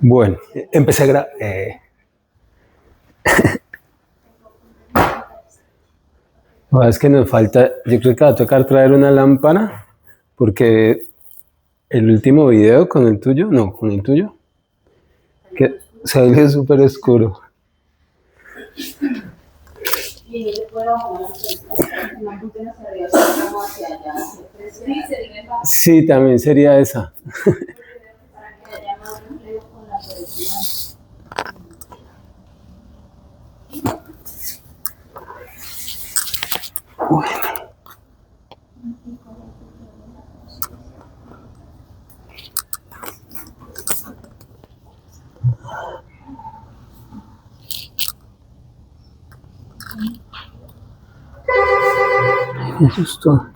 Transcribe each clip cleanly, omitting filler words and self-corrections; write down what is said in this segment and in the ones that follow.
Bueno, empecé a grabar. Es que nos falta, yo creo que va a tocar traer una lámpara, porque el último video con el tuyo, no, con el tuyo, que sale súper oscuro. Sí, también sería esa. Bueno. Me asustó.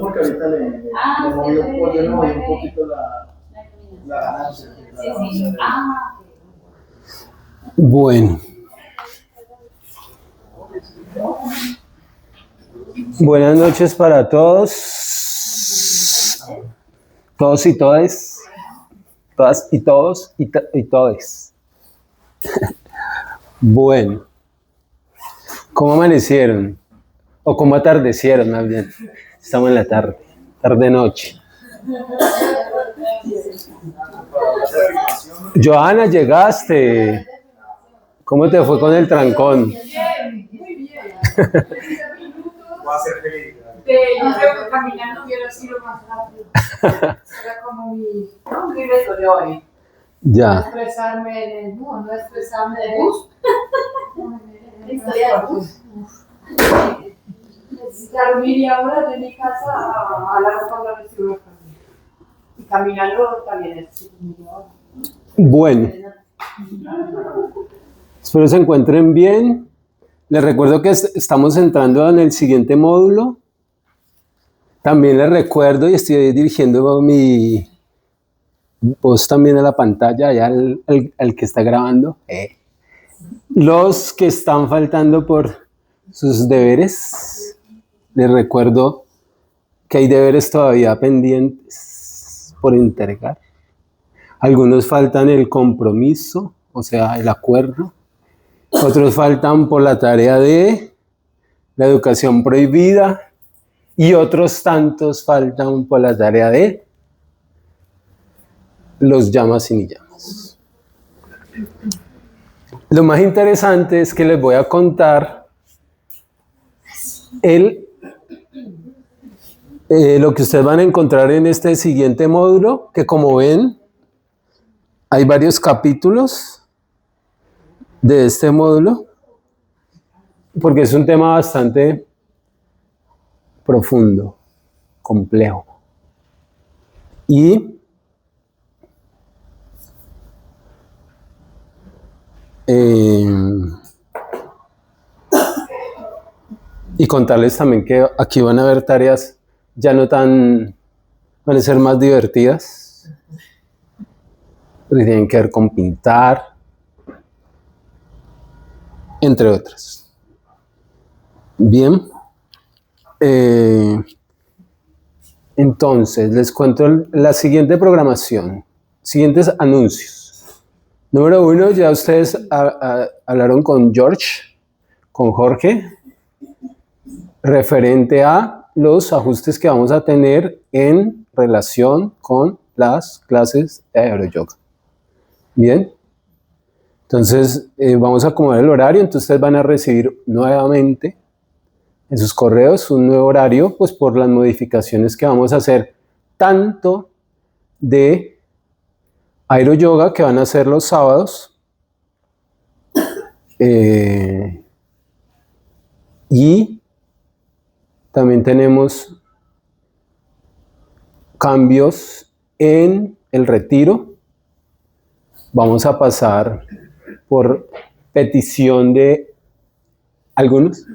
Porque ahorita le moví un poquito la ganancia. Bueno. Buenas noches para todos y todas y todos y todes. Bueno, ¿cómo amanecieron? O cómo atardecieron, más bien. Estamos en la tarde-noche. Joana, llegaste. ¿Cómo te fue con el trancón? Muy bien. Yo creo que caminando hubiera sido más rápido. Era como mi reto de hoy. Ya. No estresarme en el bus, no estresarme en el bus. Historia de bus. Necesitar media hora de mi casa a la ropa de la ciudad. Y caminando también es media hora. Bueno. Espero se encuentren bien. Les recuerdo que estamos entrando en el siguiente módulo. También les recuerdo y estoy dirigiendo mi voz también a la pantalla, allá al que está grabando. Los que están faltando por sus deberes, les recuerdo que hay deberes todavía pendientes por entregar. Algunos faltan el compromiso, o sea, el acuerdo. Otros faltan por la tarea de la educación prohibida y otros tantos faltan por la tarea de los llamas y ni llamas. Lo más interesante es que les voy a contar lo que ustedes van a encontrar en este siguiente módulo, que como ven, hay varios capítulos de este módulo, porque es un tema bastante profundo, complejo. Y contarles también que aquí van a haber tareas ya no tan, van a ser más divertidas, porque tienen que ver con pintar, entre otras. Bien. Entonces, les cuento la siguiente programación, siguientes anuncios. Número 1, ya ustedes hablaron con Jorge, referente a los ajustes que vamos a tener en relación con las clases de aeroyoga. Bien. Entonces, vamos a acomodar el horario, entonces ustedes van a recibir nuevamente en sus correos un nuevo horario, pues por las modificaciones que vamos a hacer, tanto de aeroyoga, que van a ser los sábados, Y también tenemos cambios en el retiro. Vamos a pasar por petición de algunos.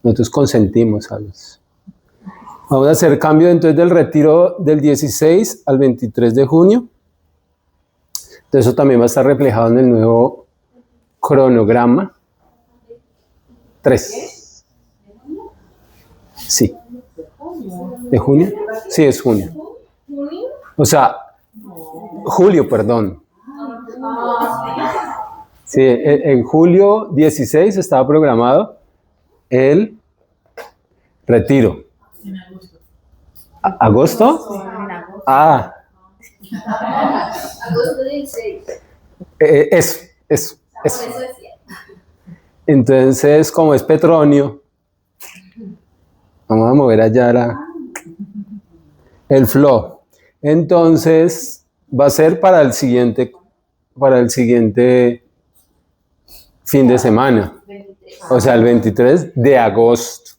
Nosotros consentimos a los. Vamos a hacer cambio entonces del retiro del 16 al 23 de junio. Entonces eso también va a estar reflejado en el nuevo cronograma. 3. Sí. ¿De junio? Sí, es junio. O sea, julio, perdón. Sí, en julio 16 estaba programado el retiro. En agosto. ¿Agosto? Ah. Agosto 16. Eso. Entonces, como es Petronio, vamos a mover allá el flow. Entonces, va a ser para el siguiente fin de semana. O sea, el 23 de agosto.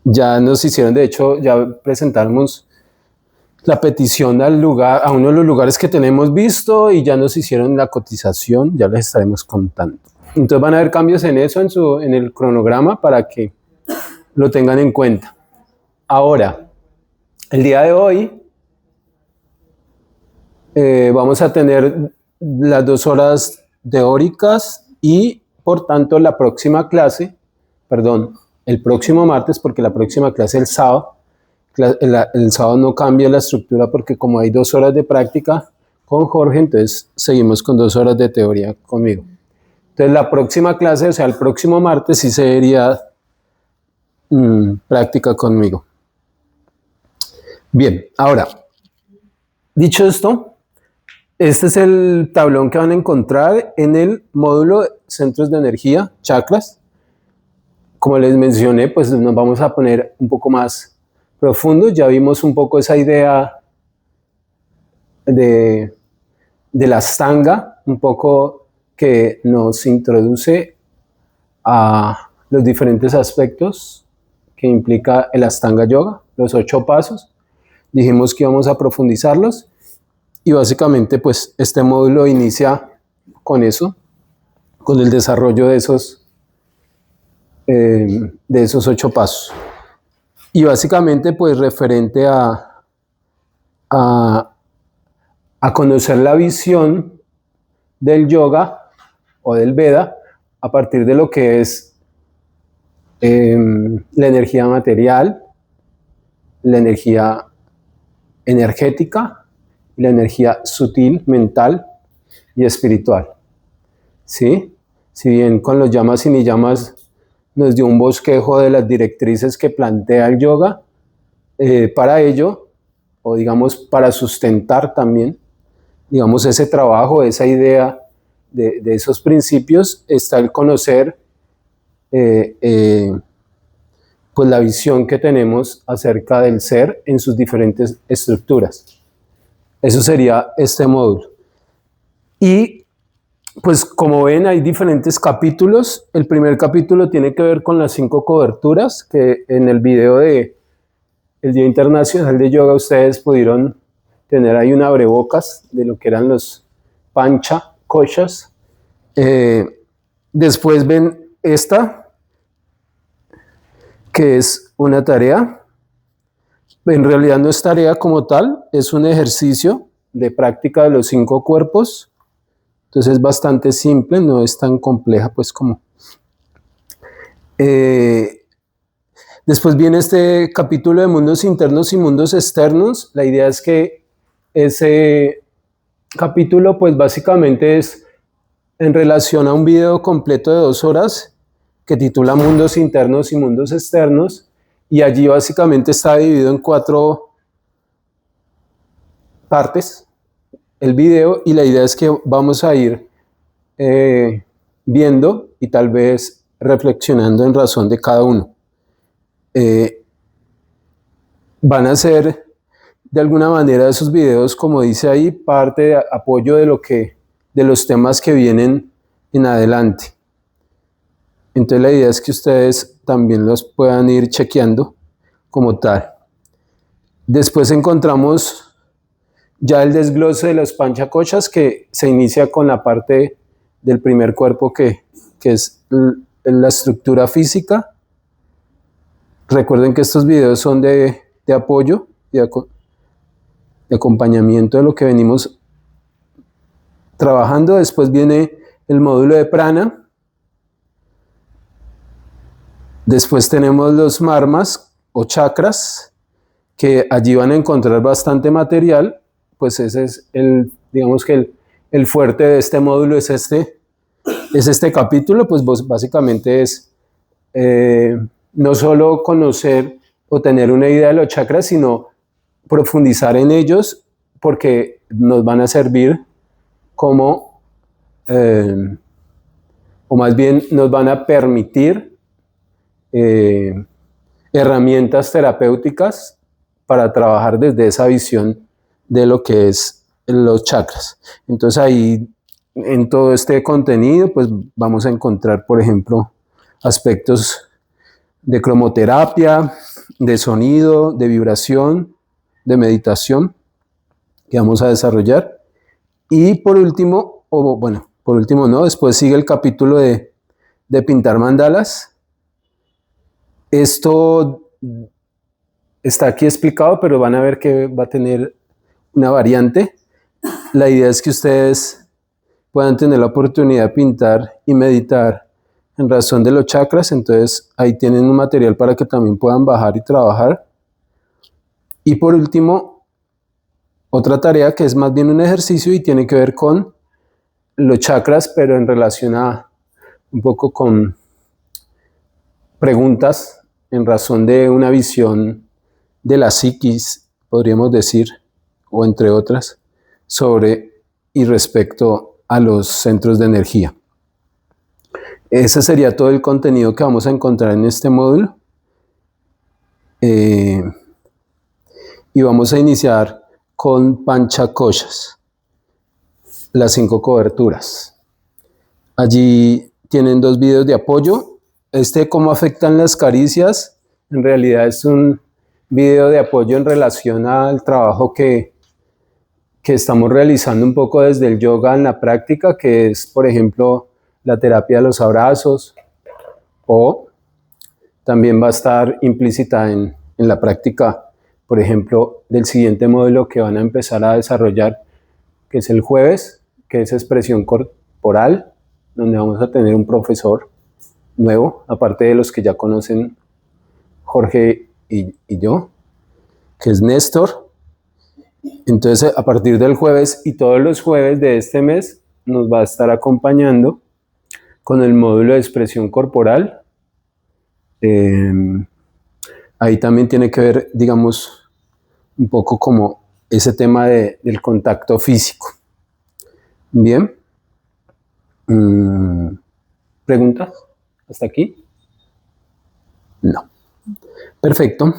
Ya nos hicieron, de hecho, ya presentamos la petición al lugar, a uno de los lugares que tenemos visto, y ya nos hicieron la cotización, ya les estaremos contando. Entonces van a haber cambios en eso, en el cronograma, para que lo tengan en cuenta. Ahora, el día de hoy vamos a tener las 2 horas teóricas y, por tanto, la próxima clase, el próximo martes, porque la próxima clase es el sábado. El sábado no cambia la estructura porque como hay 2 horas de práctica con Jorge, entonces seguimos con 2 horas de teoría conmigo. Entonces la próxima clase, o sea, el próximo martes sí sería práctica conmigo. Bien, ahora, dicho esto, este es el tablón que van a encontrar en el módulo Centros de Energía, Chakras. Como les mencioné, pues nos vamos a poner un poco más profundo. Ya vimos un poco esa idea de la Ashtanga, un poco que nos introduce a los diferentes aspectos que implica el Ashtanga Yoga, los 8 pasos. Dijimos que íbamos a profundizarlos y básicamente pues este módulo inicia con eso, con el desarrollo de esos 8 pasos. Y básicamente pues referente a conocer la visión del yoga o del Veda a partir de lo que es la energía material, la energía energética, la energía sutil, mental y espiritual. ¿Sí? Si bien con los yamas y niyamas nos dio un bosquejo de las directrices que plantea el yoga, para ello, o digamos para sustentar también, digamos ese trabajo, esa idea de esos principios, está el conocer pues la visión que tenemos acerca del ser en sus diferentes estructuras. Eso sería este módulo. Y pues como ven, hay diferentes capítulos. El primer capítulo tiene que ver con las 5 coberturas, que en el video de el Día Internacional de Yoga ustedes pudieron tener ahí un abrebocas de lo que eran los pancha koshas. Después ven esta, que es una tarea. En realidad no es tarea como tal, es un ejercicio de práctica de los 5 cuerpos. Entonces es bastante simple, no es tan compleja pues como... Después viene este capítulo de mundos internos y mundos externos. La idea es que ese capítulo pues básicamente es en relación a un video completo de 2 horas que titula Mundos internos y mundos externos, y allí básicamente está dividido en 4 partes el video, y la idea es que vamos a ir viendo y tal vez reflexionando en razón de cada uno. Van a ser de alguna manera esos videos, como dice ahí, parte de apoyo de los temas que vienen en adelante. Entonces la idea es que ustedes también los puedan ir chequeando como tal. Después encontramos ya el desglose de los panchakoshas, que se inicia con la parte del primer cuerpo que es la estructura física. Recuerden que estos videos son de apoyo y de acompañamiento de lo que venimos trabajando. Después viene el módulo de prana. Después tenemos los marmas o chakras, que allí van a encontrar bastante material. Pues ese es digamos que el fuerte de este módulo es este capítulo. Pues básicamente es no solo conocer o tener una idea de los chakras, sino profundizar en ellos, porque nos van a servir como, o más bien nos van a permitir herramientas terapéuticas para trabajar desde esa visión de lo que es los chakras. Entonces ahí, en todo este contenido, pues vamos a encontrar, por ejemplo, aspectos de cromoterapia, de sonido, de vibración, de meditación, que vamos a desarrollar. Y por último, por último no, después sigue el capítulo de pintar mandalas. Esto está aquí explicado, pero van a ver que va a tener una variante. La idea es que ustedes puedan tener la oportunidad de pintar y meditar en razón de los chakras. Entonces ahí tienen un material para que también puedan bajar y trabajar. Y por último, otra tarea que es más bien un ejercicio y tiene que ver con los chakras, pero en relación a un poco con preguntas en razón de una visión de la psiquis, podríamos decir, o entre otras, sobre y respecto a los centros de energía. Ese sería todo el contenido que vamos a encontrar en este módulo. Y vamos a iniciar con panchakoshas, las 5 coberturas. Allí tienen 2 videos de apoyo. Cómo afectan las caricias, en realidad es un video de apoyo en relación al trabajo que estamos realizando un poco desde el yoga en la práctica, que es, por ejemplo, la terapia de los abrazos, o también va a estar implícita en la práctica, por ejemplo, del siguiente módulo que van a empezar a desarrollar, que es el jueves, que es expresión corporal, donde vamos a tener un profesor nuevo, aparte de los que ya conocen Jorge y yo, que es Néstor. Entonces, a partir del jueves y todos los jueves de este mes, nos va a estar acompañando con el módulo de expresión corporal. Ahí también tiene que ver, digamos, un poco como ese tema del contacto físico. Bien. ¿Preguntas? ¿Hasta aquí? No. Perfecto.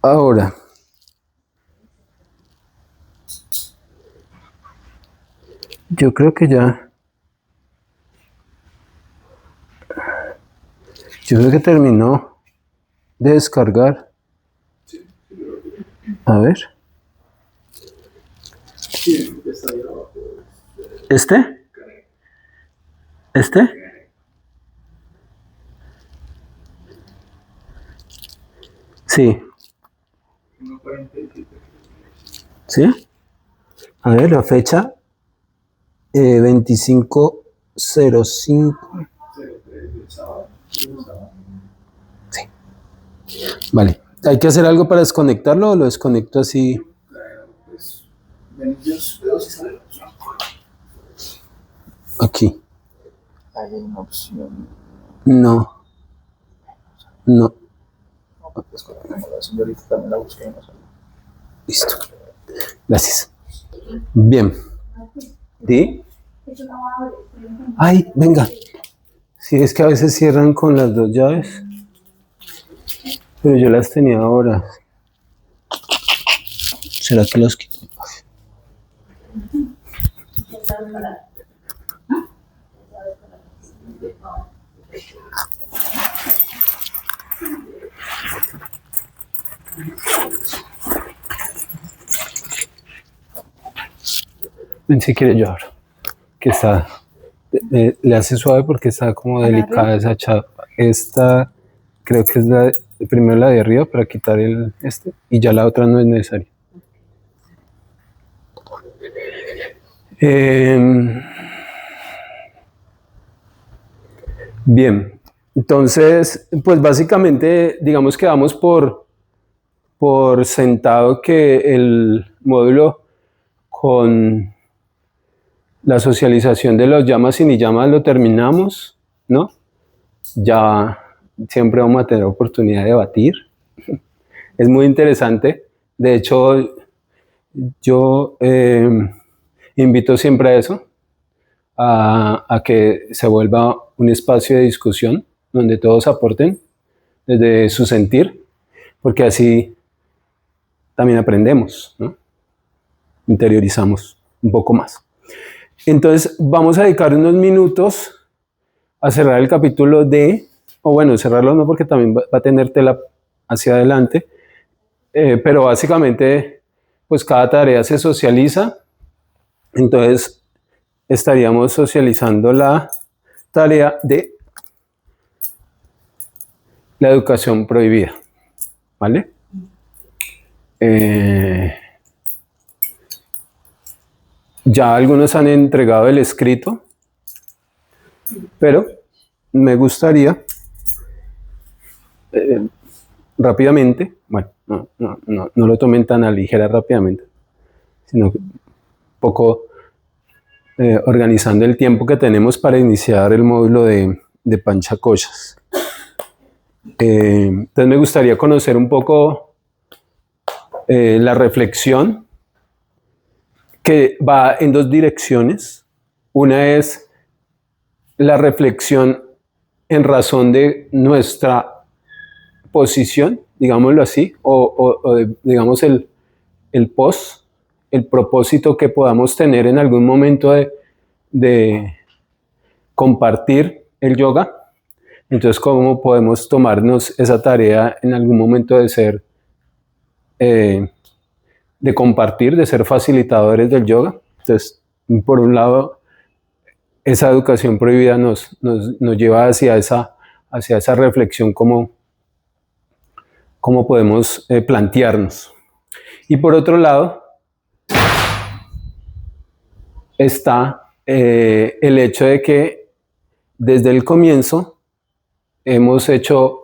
Ahora, yo creo que terminó de descargar. A ver. ¿Este? Sí. ¿Sí? A ver, la fecha. 2505. Sí. Vale. ¿Hay que hacer algo para desconectarlo o lo desconecto así? Aquí. Hay una opción. No. Pues con la señorita también la busqué y no salió. Listo. Gracias. Bien. ¿Sí? Ay, venga. Sí, es que a veces cierran con las 2 llaves. Pero yo las tenía ahora. ¿Será que los quito? Ven si quiere yo abro, que está, le hace suave porque está como delicada esa chapa. Esta creo que es primero la de arriba para quitar y ya la otra no es necesaria. Bien, entonces, pues básicamente, digamos que damos por sentado que el módulo con la socialización de los llamas y ni llamas lo terminamos, ¿no? Ya siempre vamos a tener oportunidad de debatir. Es muy interesante. De hecho, yo invito siempre a eso, a que se vuelva un espacio de discusión donde todos aporten desde su sentir, porque así también aprendemos, ¿no? Interiorizamos un poco más. Entonces vamos a dedicar unos minutos a cerrar el capítulo o bueno, cerrarlo no porque también va a tener tela hacia adelante, pero básicamente pues cada tarea se socializa, entonces estaríamos socializando la tarea de la educación prohibida, ¿vale? Ya algunos han entregado el escrito, pero me gustaría rápidamente, bueno, no lo tomen tan a ligera rápidamente, sino un poco organizando el tiempo que tenemos para iniciar el módulo de panchacochas. Entonces me gustaría conocer un poco la reflexión que va en dos direcciones. Una es la reflexión en razón de nuestra posición, digámoslo así, o digamos el propósito que podamos tener en algún momento de compartir el yoga. Entonces, ¿cómo podemos tomarnos esa tarea en algún momento de ser, de compartir, de ser facilitadores del yoga? Entonces, por un lado, esa educación prohibida nos lleva hacia esa reflexión, cómo podemos plantearnos. Y por otro lado, está el hecho de que desde el comienzo hemos hecho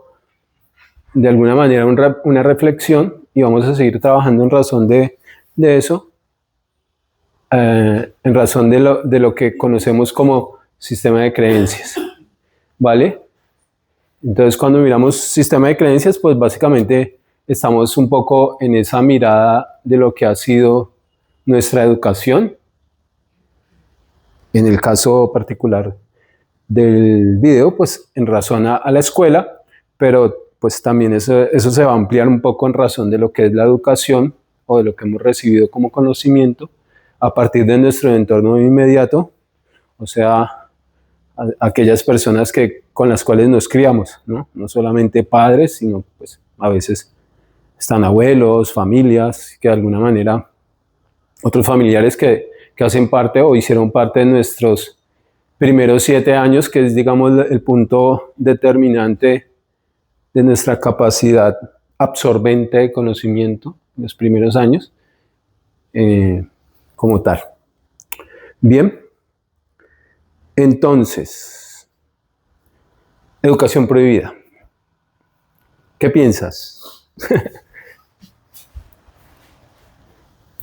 de alguna manera una reflexión y vamos a seguir trabajando en razón de eso, en razón de lo que conocemos como sistema de creencias, ¿vale? Entonces, cuando miramos sistema de creencias, pues básicamente estamos un poco en esa mirada de lo que ha sido nuestra educación. En el caso particular del video, pues en razón a la escuela, pero pues también eso se va a ampliar un poco en razón de lo que es la educación o de lo que hemos recibido como conocimiento a partir de nuestro entorno inmediato, o sea, aquellas personas con las cuales nos criamos, ¿no? No solamente padres, sino pues a veces están abuelos, familias, que de alguna manera, otros familiares que hacen parte o hicieron parte de nuestros primeros 7 años, que es, digamos, el punto determinante de nuestra capacidad absorbente de conocimiento, los primeros años, como tal. Bien, entonces, educación prohibida. ¿Qué piensas?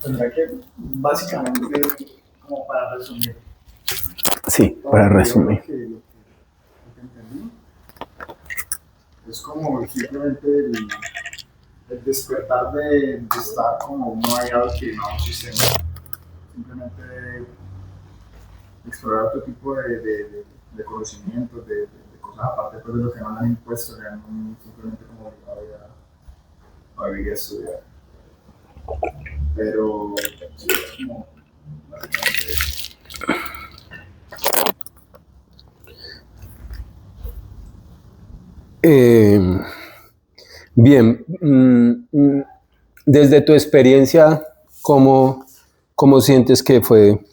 Tendrá que, básicamente, como para resumir. Sí, para resumir. Lo que entendí es como simplemente el despertar de estar como no hay algo que no sistema. Simplemente explorar otro tipo de conocimientos, de cosas aparte pues, de lo que nos han impuesto, que han simplemente como obligado a vivir y a estudiar. Pero sí, es como Básicamente eso. Bien, desde tu experiencia, ¿cómo sientes que fue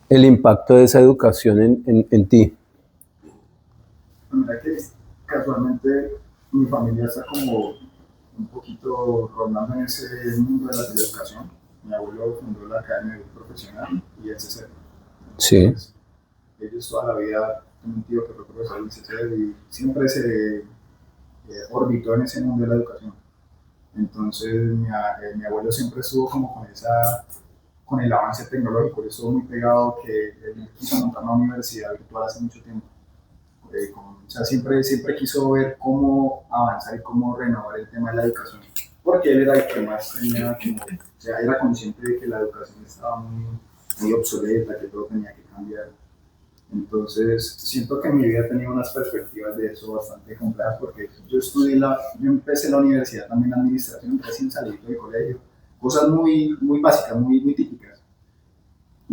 el impacto de esa educación en ti? Mira que casualmente mi familia está como un poquito rondando en ese mundo de la teleeducación. Mi abuelo fundó la Academia Profesional y el CCR. Sí, Entonces, ellos toda la vida, tengo un tío que fue profesor del CCR y siempre se orbitó en ese mundo de la educación. Entonces, mi abuelo siempre estuvo como con el avance tecnológico, él estuvo muy pegado que él quiso montar una universidad virtual hace mucho tiempo. O sea, siempre quiso ver cómo avanzar y cómo renovar el tema de la educación, porque él era el que más tenía como, o sea, era consciente de que la educación estaba muy obsoleta, que todo tenía que cambiar. Entonces, siento que mi vida tenía unas perspectivas de eso bastante complejas, porque yo empecé la universidad también en administración, recién salido del colegio, cosas muy básicas, muy típicas.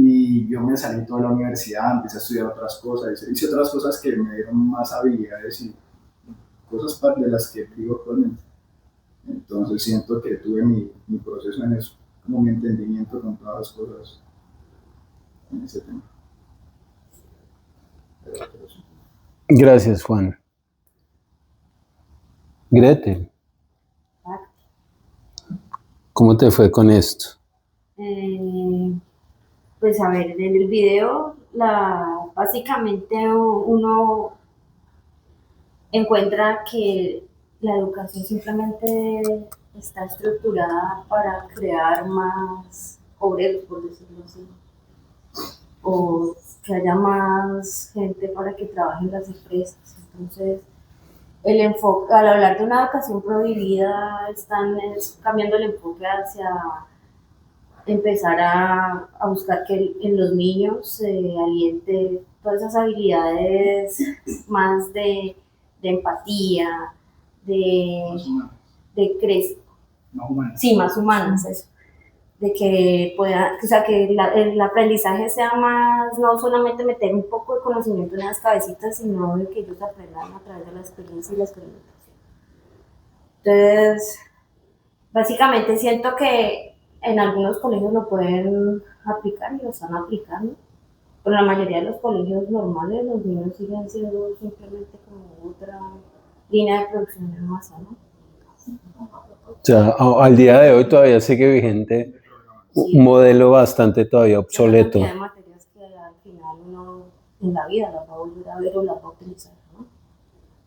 Y yo me salí toda la universidad, empecé a estudiar otras cosas, hice otras cosas que me dieron más habilidades y cosas de las que vivo actualmente. Entonces siento que tuve mi proceso en eso, como mi entendimiento con todas las cosas en ese tema. Pero sí. gracias, Juan. Gretel, ¿cómo te fue con esto? Pues a ver, en el video, básicamente uno encuentra que la educación simplemente está estructurada para crear más obreros, por decirlo así, o que haya más gente para que trabaje en las empresas. Entonces, el enfoque, al hablar de una educación prohibida, están cambiando el enfoque hacia empezar a buscar que en los niños se aliente todas esas habilidades más de empatía, Más humanas, de crecer, más humanas. sí, más humanas, eso. De que pueda, o sea, que el aprendizaje sea más, no solamente meter un poco de conocimiento en las cabecitas, sino de que ellos aprendan a través de la experiencia y la experimentación. Entonces, básicamente siento que en algunos colegios lo pueden aplicar y lo están aplicando, pero en la mayoría de los colegios normales los niños siguen siendo simplemente como otra línea de producción de masa, ¿no? O sea, al día de hoy todavía sigue vigente un modelo bastante todavía obsoleto. Hay materias que al final uno en la vida las va a volver a ver o las va a utilizar, ¿no?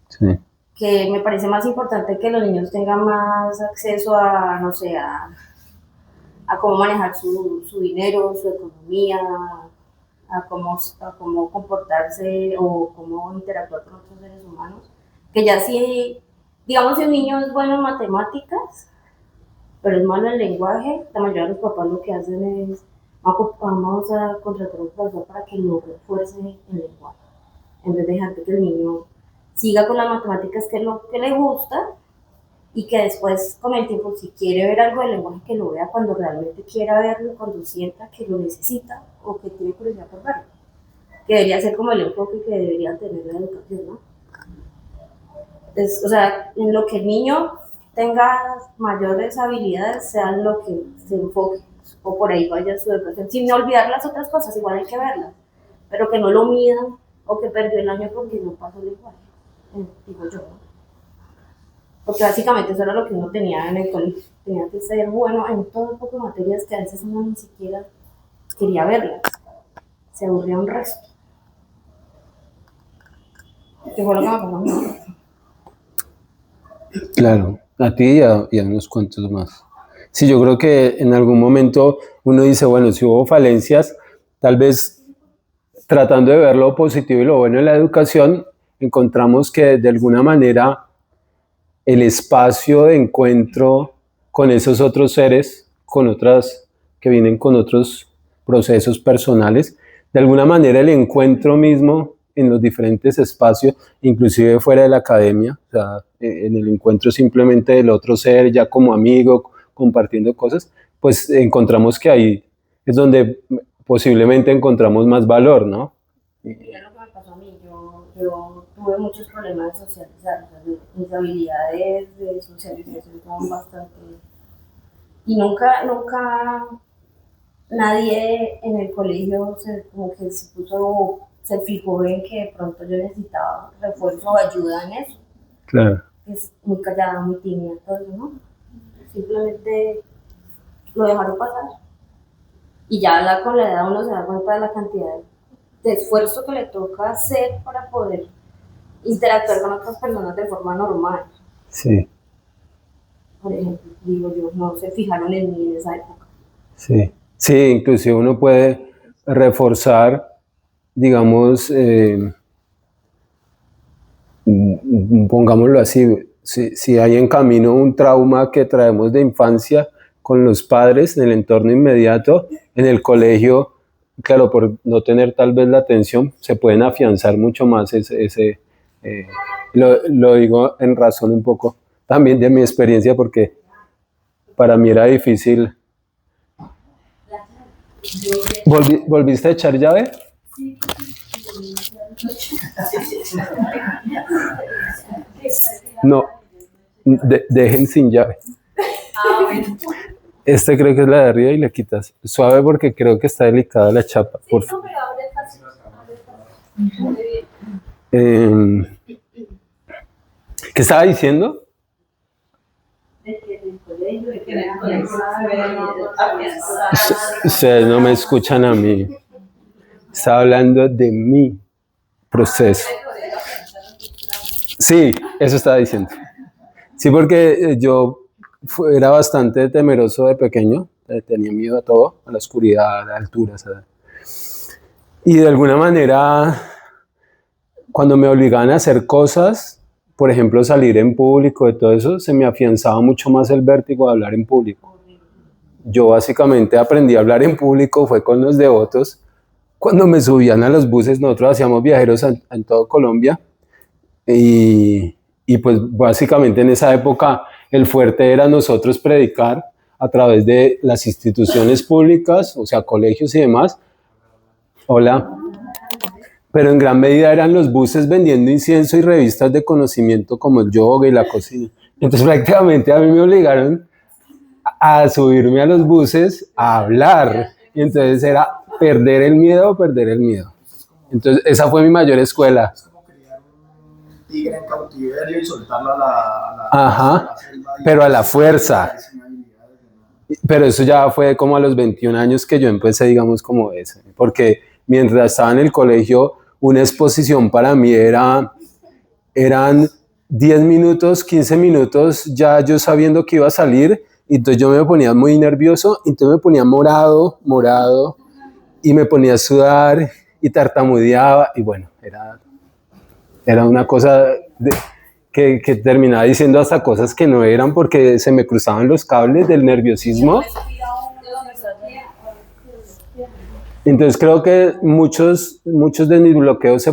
Sí. Que me parece más importante que los niños tengan más acceso a, no sé, a cómo manejar su dinero, su economía, a cómo comportarse o cómo interactuar con otros seres humanos. Que ya sí, digamos, si un niño es bueno en matemáticas, pero es malo en lenguaje, la mayoría de los papás lo que hacen es, vamos a contratar a un profesor para que lo refuerce el lenguaje, en vez de dejar que el niño siga con las matemáticas, que es lo que le gusta, y que después con el tiempo, si quiere ver algo de lenguaje, que lo vea cuando realmente quiera verlo, cuando sienta que lo necesita o que tiene curiosidad por verlo, que debería ser como el enfoque que debería tener la educación, ¿no? O sea, en lo que el niño tenga mayores habilidades, sea en lo que se enfoque, o por ahí vaya su educación, sin olvidar las otras cosas, igual hay que verlas, pero que no lo midan o que perdió el año porque no pasó el lenguaje, digo yo, ¿no? Porque básicamente eso era lo que uno tenía en el colegio, tenía que ser bueno en todo tipo de materias que a veces uno ni siquiera quería verlas, se aburría un resto. Que fue lo que me pasó a mí. Claro, a ti y a unos cuantos más. Sí, yo creo que en algún momento uno dice, bueno, si hubo falencias, tal vez tratando de ver lo positivo y lo bueno en la educación, encontramos que de alguna manera el espacio de encuentro con esos otros seres, con otras que vienen con otros procesos personales, de alguna manera el encuentro mismo en los diferentes espacios, inclusive fuera de la academia, o sea, en el encuentro simplemente del otro ser, ya como amigo, compartiendo cosas, pues encontramos que hay es donde posiblemente encontramos más valor, ¿no? Es lo que me pasó a mí. Yo tuve muchos problemas de socializar. O sea, mis habilidades de socialización son bastante. Y nunca nadie en el colegio como que se fijó en que de pronto yo necesitaba refuerzo o ayuda en eso. Claro. Es muy callada, muy tímida, todo eso, ¿no? Simplemente lo dejaron pasar. Y ya con la edad uno se da cuenta de la cantidad de esfuerzo que le toca hacer para poder interactuar con otras personas de forma normal. Sí. Por ejemplo, digo yo, no se fijaron en mí en esa época. Sí, sí, inclusive uno puede reforzar, digamos, pongámoslo así, si hay en camino un trauma que traemos de infancia con los padres en el entorno inmediato, en el colegio, claro, por no tener tal vez la atención, se pueden afianzar mucho más lo digo en razón un poco también de mi experiencia, porque para mí era difícil. ¿Volviste a echar llave? No, dejen sin llave. Este creo que es la de arriba y le quitas. Suave porque creo que está delicada la chapa. Por favor. ¿Qué estaba diciendo? Ustedes no me escuchan a mí. Estaba hablando de mi proceso. Sí, eso estaba diciendo. Sí, porque yo era bastante temeroso de pequeño. Tenía miedo a todo, a la oscuridad, a las alturas. Y de alguna manera, cuando me obligaban a hacer cosas, por ejemplo, salir en público, de todo eso, se me afianzaba mucho más el vértigo de hablar en público. Yo básicamente aprendí a hablar en público, fue con los devotos. Cuando me subían a los buses, nosotros hacíamos viajeros en todo Colombia. Y pues básicamente en esa época el fuerte era nosotros predicar a través de las instituciones públicas, o sea, colegios y demás. Hola. Pero en gran medida eran los buses vendiendo incienso y revistas de conocimiento como el yoga y la cocina. Entonces prácticamente a mí me obligaron a subirme a los buses a hablar. Y entonces era perder el miedo. Entonces esa fue mi mayor escuela. Es como criar un tigre en cautiverio y soltarlo a la Ajá, pero a la fuerza. Pero eso ya fue como a los 21 años que yo empecé, digamos, como ese. Porque mientras estaba en el colegio, una exposición para mí eran 10 minutos, 15 minutos, ya yo sabiendo que iba a salir, y entonces yo me ponía muy nervioso, y entonces me ponía morado, y me ponía a sudar, y tartamudeaba, y bueno, era una cosa que terminaba diciendo hasta cosas que no eran, porque se me cruzaban los cables del nerviosismo. Entonces creo que muchos de mis bloqueos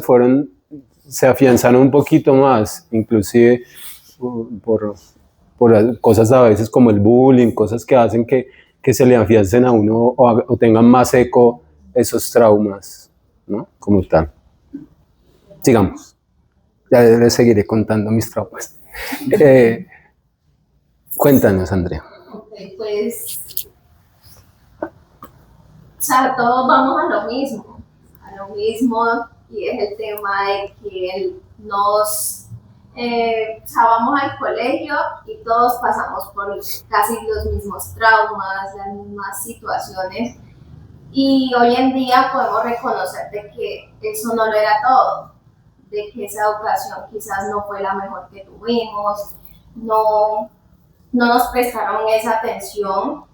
se afianzaron un poquito más, inclusive por cosas a veces como el bullying, cosas que hacen que se le afiancen a uno o tengan más eco esos traumas, ¿no? Como tal. Sigamos. Ya les seguiré contando mis traumas. Cuéntanos, Andrea. Okay, pues, o sea, todos vamos a lo mismo, y es el tema de que o sea, vamos al colegio y todos pasamos por casi los mismos traumas, las mismas situaciones, y hoy en día podemos reconocer de que eso no lo era todo, de que esa educación quizás no fue la mejor que tuvimos, no nos prestaron esa atención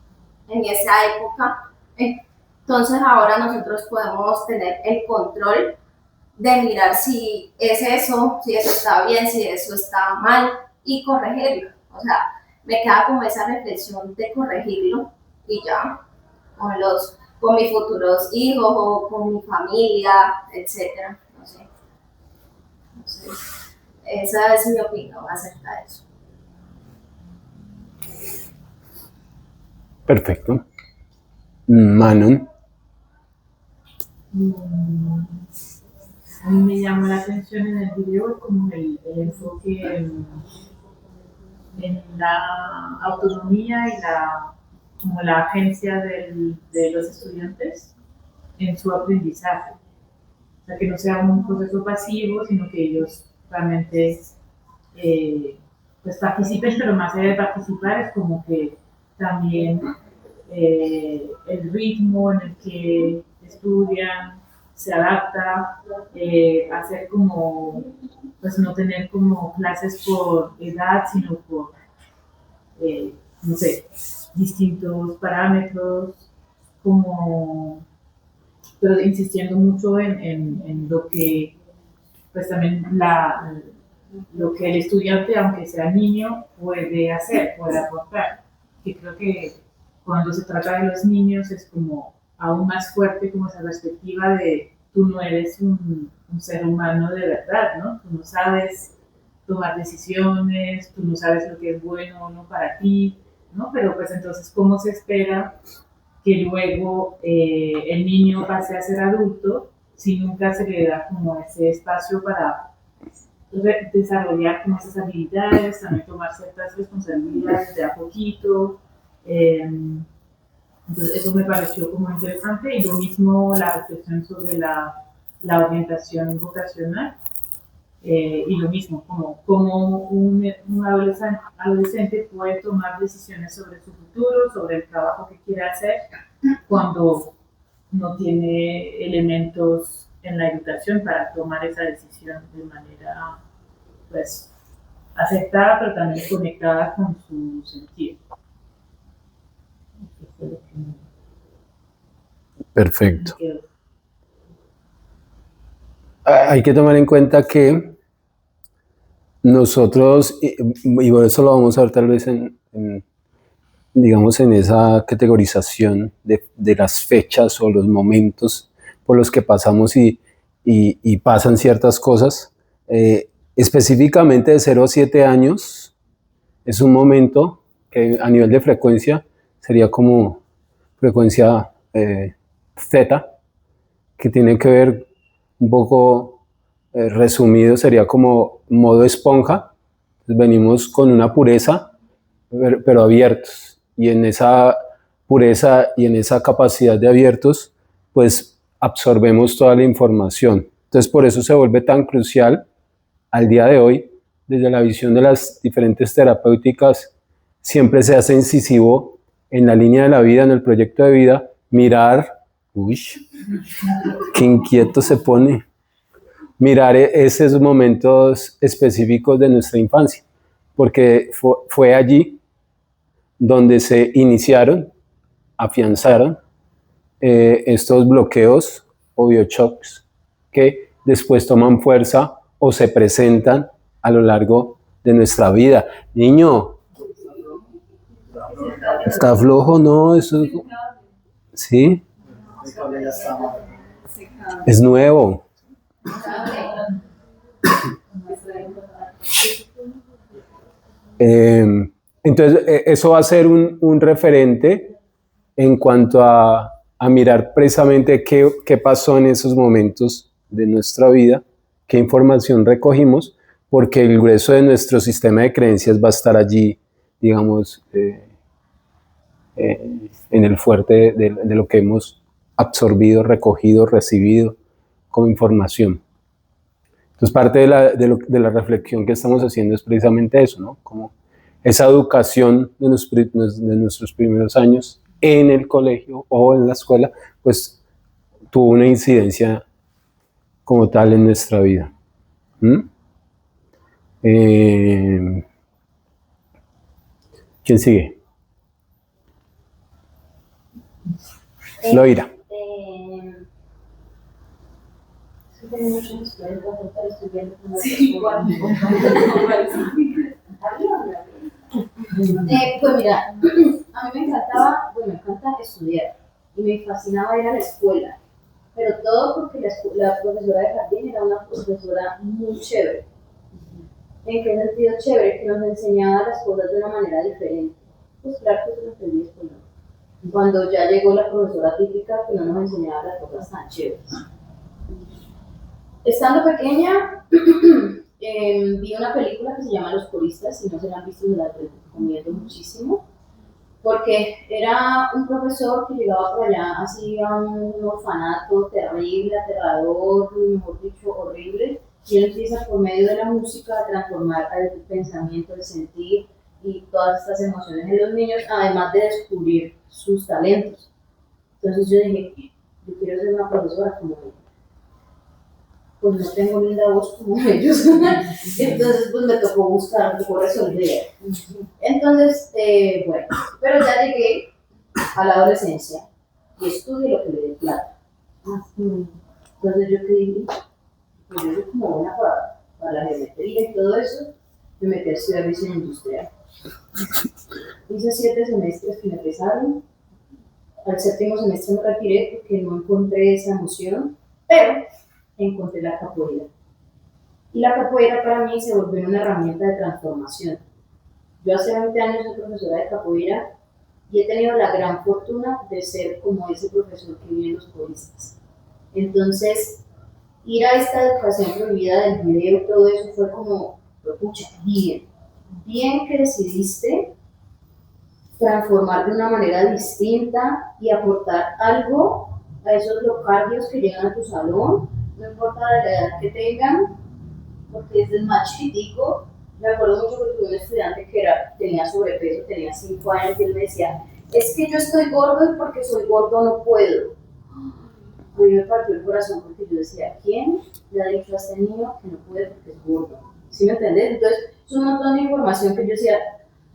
en esa época. Entonces ahora nosotros podemos tener el control de mirar si es eso, si eso está bien, si eso está mal, y corregirlo. O sea, me queda como esa reflexión de corregirlo y ya, con mis futuros hijos o con mi familia, etcétera. No sé. Entonces, esa es mi opinión acerca de eso. Perfecto. Manon. A mí me llamó la atención en el video como el enfoque en la autonomía y como la agencia de los estudiantes en su aprendizaje. O sea, que no sea un proceso pasivo, sino que ellos realmente pues participen, pero más allá de participar es como que también el ritmo en el que estudian se adapta, hacer como, pues no tener como clases por edad, sino por, no sé, distintos parámetros, como, pero insistiendo mucho en lo que, pues también lo que el estudiante, aunque sea niño, puede hacer, puede aportar. Y creo que cuando se trata de los niños es como aún más fuerte como esa perspectiva de tú no eres un ser humano de verdad, ¿no? Tú no sabes tomar decisiones, tú no sabes lo que es bueno o no para ti, ¿no? Pero pues entonces, ¿cómo se espera que luego el niño pase a ser adulto si nunca se le da como ese espacio para desarrollar como esas habilidades, también tomar ciertas responsabilidades de a poquito? Entonces eso me pareció como interesante, y lo mismo la reflexión sobre la orientación vocacional, y lo mismo, como un adolescente puede tomar decisiones sobre su futuro, sobre el trabajo que quiere hacer, cuando no tiene elementos en la educación para tomar esa decisión de manera, pues, aceptada, pero también conectada con su sentido. Perfecto. Hay que tomar en cuenta que nosotros, y por eso lo vamos a ver tal vez digamos, en esa categorización de las fechas o los momentos por los que pasamos y pasan ciertas cosas, específicamente de 0 a 7 años, es un momento que a nivel de frecuencia sería como frecuencia Z, que tiene que ver un poco resumido, sería como modo esponja. Entonces venimos con una pureza, pero abiertos, y en esa pureza y en esa capacidad de abiertos, pues absorbemos toda la información. Entonces por eso se vuelve tan crucial al día de hoy, desde la visión de las diferentes terapéuticas, siempre se hace incisivo en la línea de la vida, en el proyecto de vida, mirar, uy, qué inquieto se pone, mirar esos momentos específicos de nuestra infancia, porque fue allí donde se iniciaron, afianzaron estos bloqueos o bioshocks que después toman fuerza o se presentan a lo largo de nuestra vida. Niño, ¿está flojo? No, eso sí, es nuevo. Entonces, eso va a ser un referente en cuanto a mirar precisamente qué pasó en esos momentos de nuestra vida, qué información recogimos, porque el grueso de nuestro sistema de creencias va a estar allí, digamos, en el fuerte de lo que hemos absorbido, recogido, recibido como información. Entonces, parte de la reflexión que estamos haciendo es precisamente eso, ¿no? Como esa educación de nuestros primeros años en el colegio o en la escuela, pues tuvo una incidencia como tal en nuestra vida. ¿Quién sigue? Loira. Pues mira, a mí me encantaba, me encanta estudiar y me fascinaba ir a la escuela, pero todo porque la profesora de jardín era una profesora muy chévere. ¿En qué sentido chévere? Que nos enseñaba las cosas de una manera diferente. Pues claro que eso lo aprendí después, ¿no? cuando ya llegó la profesora típica que no nos enseñaba las cosas tan chéveres. Estando pequeña, vi una película que se llama Los Coristas, si no se la han visto, me la recomiendo muchísimo, porque era un profesor que llegaba por allá así a un orfanato terrible, aterrador, mejor dicho, horrible, y él empieza por medio de la música a transformar el pensamiento, el sentir y todas estas emociones en los niños, además de descubrir sus talentos. Entonces yo dije, yo quiero ser una profesora como él. Pues no tengo linda voz como ellos. Entonces pues me tocó buscar, me tocó resolver. Entonces, bueno, pero ya llegué a la adolescencia y estudié lo que le dé plata. Entonces yo creí, pues yo soy como buena para la geometría y todo eso, me metí a estudiar diseño industrial. Hice 7 semestres que me pesaron. Al 7º semestre me retiré porque no encontré esa emoción, pero encontré la capoeira. Y la capoeira para mí se volvió una herramienta de transformación. Yo hace 20 años soy profesora de capoeira y he tenido la gran fortuna de ser como ese profesor que vive en los coristas. Entonces, ir a esta educación prohibida del video y todo eso fue como, pucha, bien que decidiste transformar de una manera distinta y aportar algo a esos locardios que llegan a tu salón, no importa de la edad que tengan, porque desde el más chiquitico, me acuerdo mucho que tuve un estudiante que tenía sobrepeso, tenía 5 años, y él me decía, es que yo estoy gordo y porque soy gordo no puedo. A mí me partió el corazón porque yo decía, ¿quién le ha dicho a este niño que no puede porque es gordo? ¿Sí me entendés? Entonces, es un montón de información que yo decía,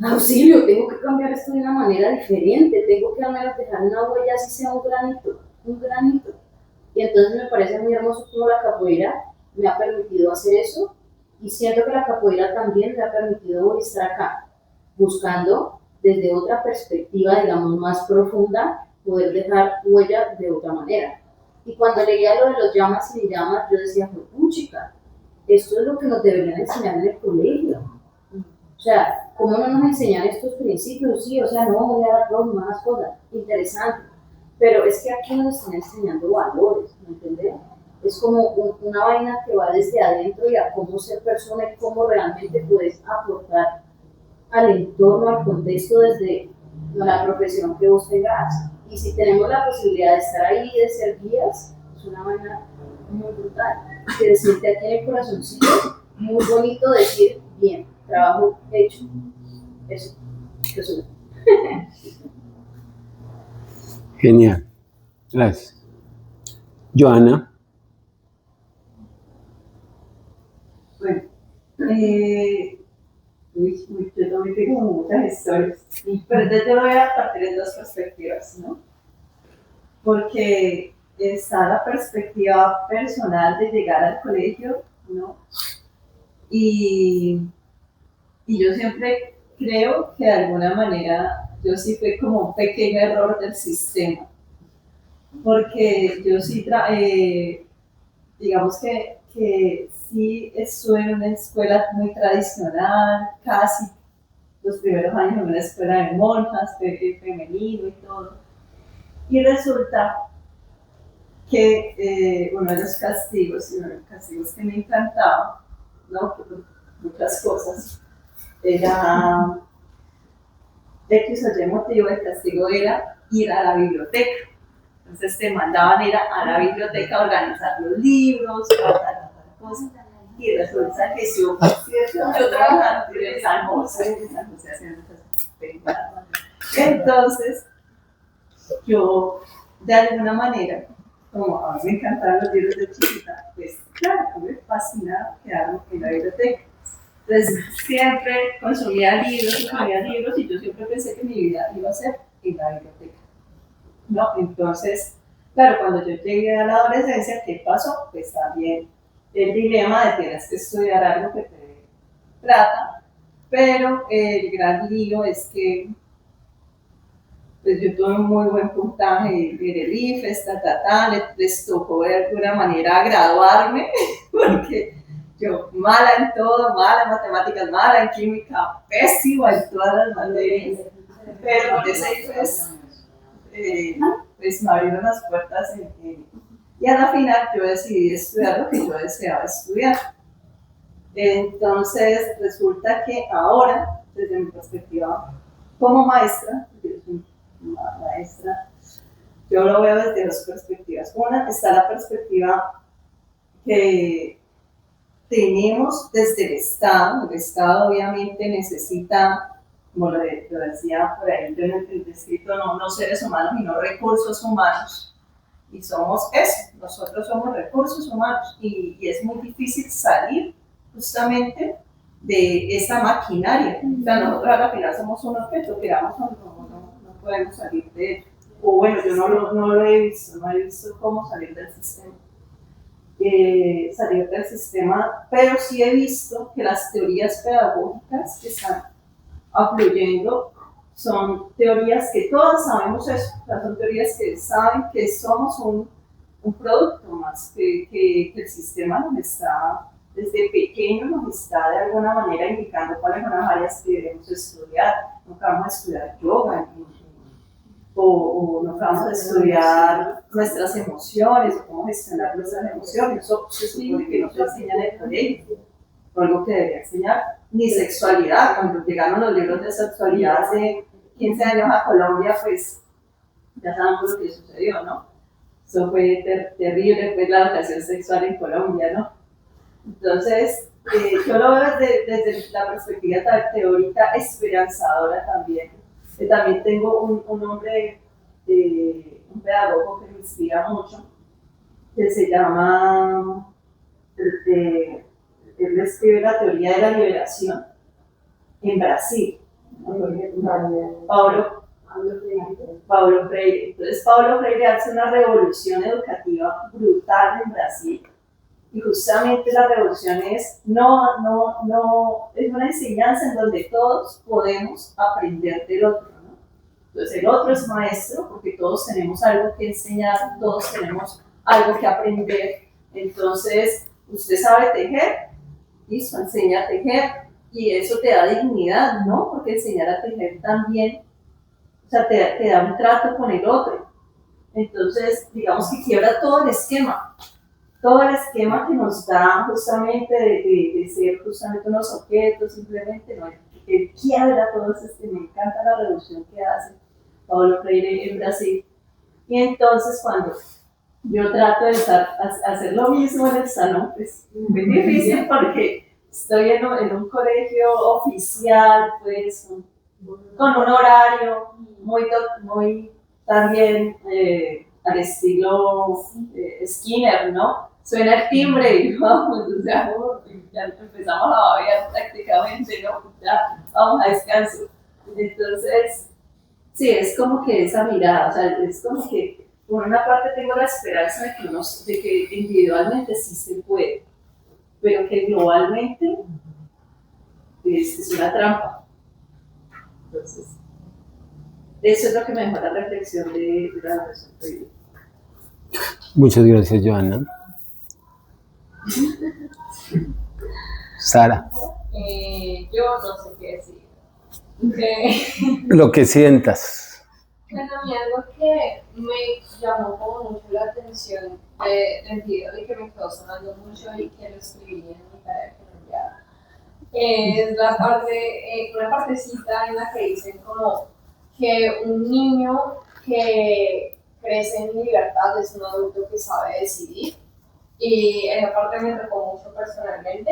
auxilio, tengo que cambiar esto de una manera diferente, tengo que al menos dejar una huella así sea un granito. Y entonces me parece muy hermoso cómo la capoeira me ha permitido hacer eso y siento que la capoeira también me ha permitido estar acá, buscando desde otra perspectiva, digamos, más profunda, poder dejar huella de otra manera. Y cuando leía lo de los llamas y llamas, yo decía, chica, esto es lo que nos deberían enseñar en el colegio. O sea, ¿cómo no nos enseñan estos principios? Sí, o sea, no voy a dar más cosas, interesante. Pero es que aquí nos están enseñando valores, ¿me entiendes? Es como una vaina que va desde adentro y a cómo ser persona y cómo realmente puedes aportar al entorno, al contexto desde la profesión que vos tengas. Y si tenemos la posibilidad de estar ahí y de ser guías, es una vaina muy brutal. Que decirte aquí en el corazoncito, muy bonito decir, bien, trabajo hecho. Eso. Genial. Gracias. Joana. Bueno, yo también tengo muchas historias, pero entonces yo lo voy a partir de 2 perspectivas, ¿no? Porque está la perspectiva personal de llegar al colegio, ¿no? Y yo siempre creo que de alguna manera yo sí fue como un pequeño error del sistema, porque yo sí, digamos que sí estuve en una escuela muy tradicional, casi los primeros años en una escuela de monjas, femenino y todo, y resulta que uno de los castigos, que me encantaban, ¿no? Muchas cosas, era X o Y motivo, el castigo era ir a la biblioteca. Entonces te mandaban ir a la biblioteca a organizar los libros, tal cosa. Y resulta que yo trabajaba en San José haciendo cosas. Entonces, yo, de alguna manera, como a mí me encantaban los libros de chiquita, pues claro, me fascinaba quedarme en la biblioteca. Entonces siempre consumía libros y yo siempre pensé que mi vida iba a ser en la biblioteca. ¿No? Entonces, claro, cuando yo llegué a la adolescencia, ¿qué pasó? Pues también el dilema de tienes que estudiar algo que te dé plata, pero el gran lío es que pues yo tuve un muy buen puntaje en el IFES, les tocó de alguna manera graduarme, porque yo mala en todo, mala en matemáticas, mala en química, pésima en todas las materias, pero ese IFES pues me abrieron las puertas y a la final yo decidí estudiar lo que yo deseaba estudiar. Entonces resulta que ahora, desde mi perspectiva como maestra, yo soy maestra, yo lo veo desde dos perspectivas. Una, está la perspectiva que tenemos desde el Estado. El Estado obviamente necesita, como lo decía por ahí yo en el descrito, no seres humanos, sino recursos humanos. Y somos eso, nosotros somos recursos humanos y es muy difícil salir justamente de esa maquinaria. O sea, nosotros a la final somos un objeto, queramos o no podemos salir de ello. O bueno, yo no lo he visto, no he visto cómo salir del sistema. Pero sí he visto que las teorías pedagógicas que están afluyendo son teorías que todas sabemos eso, o sea, son teorías que saben que somos un producto más, que el sistema nos está, desde pequeño nos está de alguna manera indicando cuáles son las áreas que debemos estudiar. Nunca vamos a estudiar yoga, o nos vamos a estudiar nuestras emociones, o cómo gestionar nuestras emociones. Eso se supone que no se enseña en el colegio, o algo que debería enseñar, ni sexualidad. Cuando llegaron los libros de sexualidad hace 15 años a Colombia, pues ya sabemos lo que sucedió, ¿no? Eso fue terrible, fue la educación sexual en Colombia, ¿no? Entonces, yo lo veo desde la perspectiva teórica esperanzadora también. También tengo un hombre, un pedagogo que me inspira mucho, que se llama, él describe la teoría de la liberación en Brasil. Paulo Freire. Entonces, Paulo Freire hace una revolución educativa brutal en Brasil. Y justamente la revolución es es una enseñanza en donde todos podemos aprender del otro, ¿no? Entonces el otro es maestro porque todos tenemos algo que enseñar, todos tenemos algo que aprender. Entonces usted sabe tejer, listo, enseña a tejer y eso te da dignidad, ¿no? Porque enseñar a tejer también, o sea, te da un trato con el otro. Entonces digamos que quiebra todo el esquema que nos da justamente de ser justamente unos objetos, simplemente, ¿no? Él quiebra todo ese esquema. Me encanta la revolución que hace Paulo Freire en Brasil. Y entonces cuando yo trato de hacer lo mismo en el salón, pues es muy difícil porque estoy en un colegio oficial, pues con un horario muy también al estilo Skinner, ¿no? Suena el timbre y vamos, o sea, ya empezamos a babear prácticamente, ¿no? Ya vamos a descanso. Entonces, sí, es como que esa mirada, o sea, es como que por una parte tengo la esperanza de que individualmente sí se puede, pero que globalmente es una trampa. Entonces, eso es lo que me dejó la reflexión de la educación prohibida. Muchas gracias, Joana. Sara. Yo no sé qué decir. Lo que sientas. Bueno, a mí algo que me llamó como mucho la atención del video y que me quedó sonando mucho y que lo escribí en mi tarea que me enviaba, es la parte, una partecita en la que dicen como que un niño que crece en libertad es un adulto que sabe decidir. Y esa parte me tocó mucho personalmente,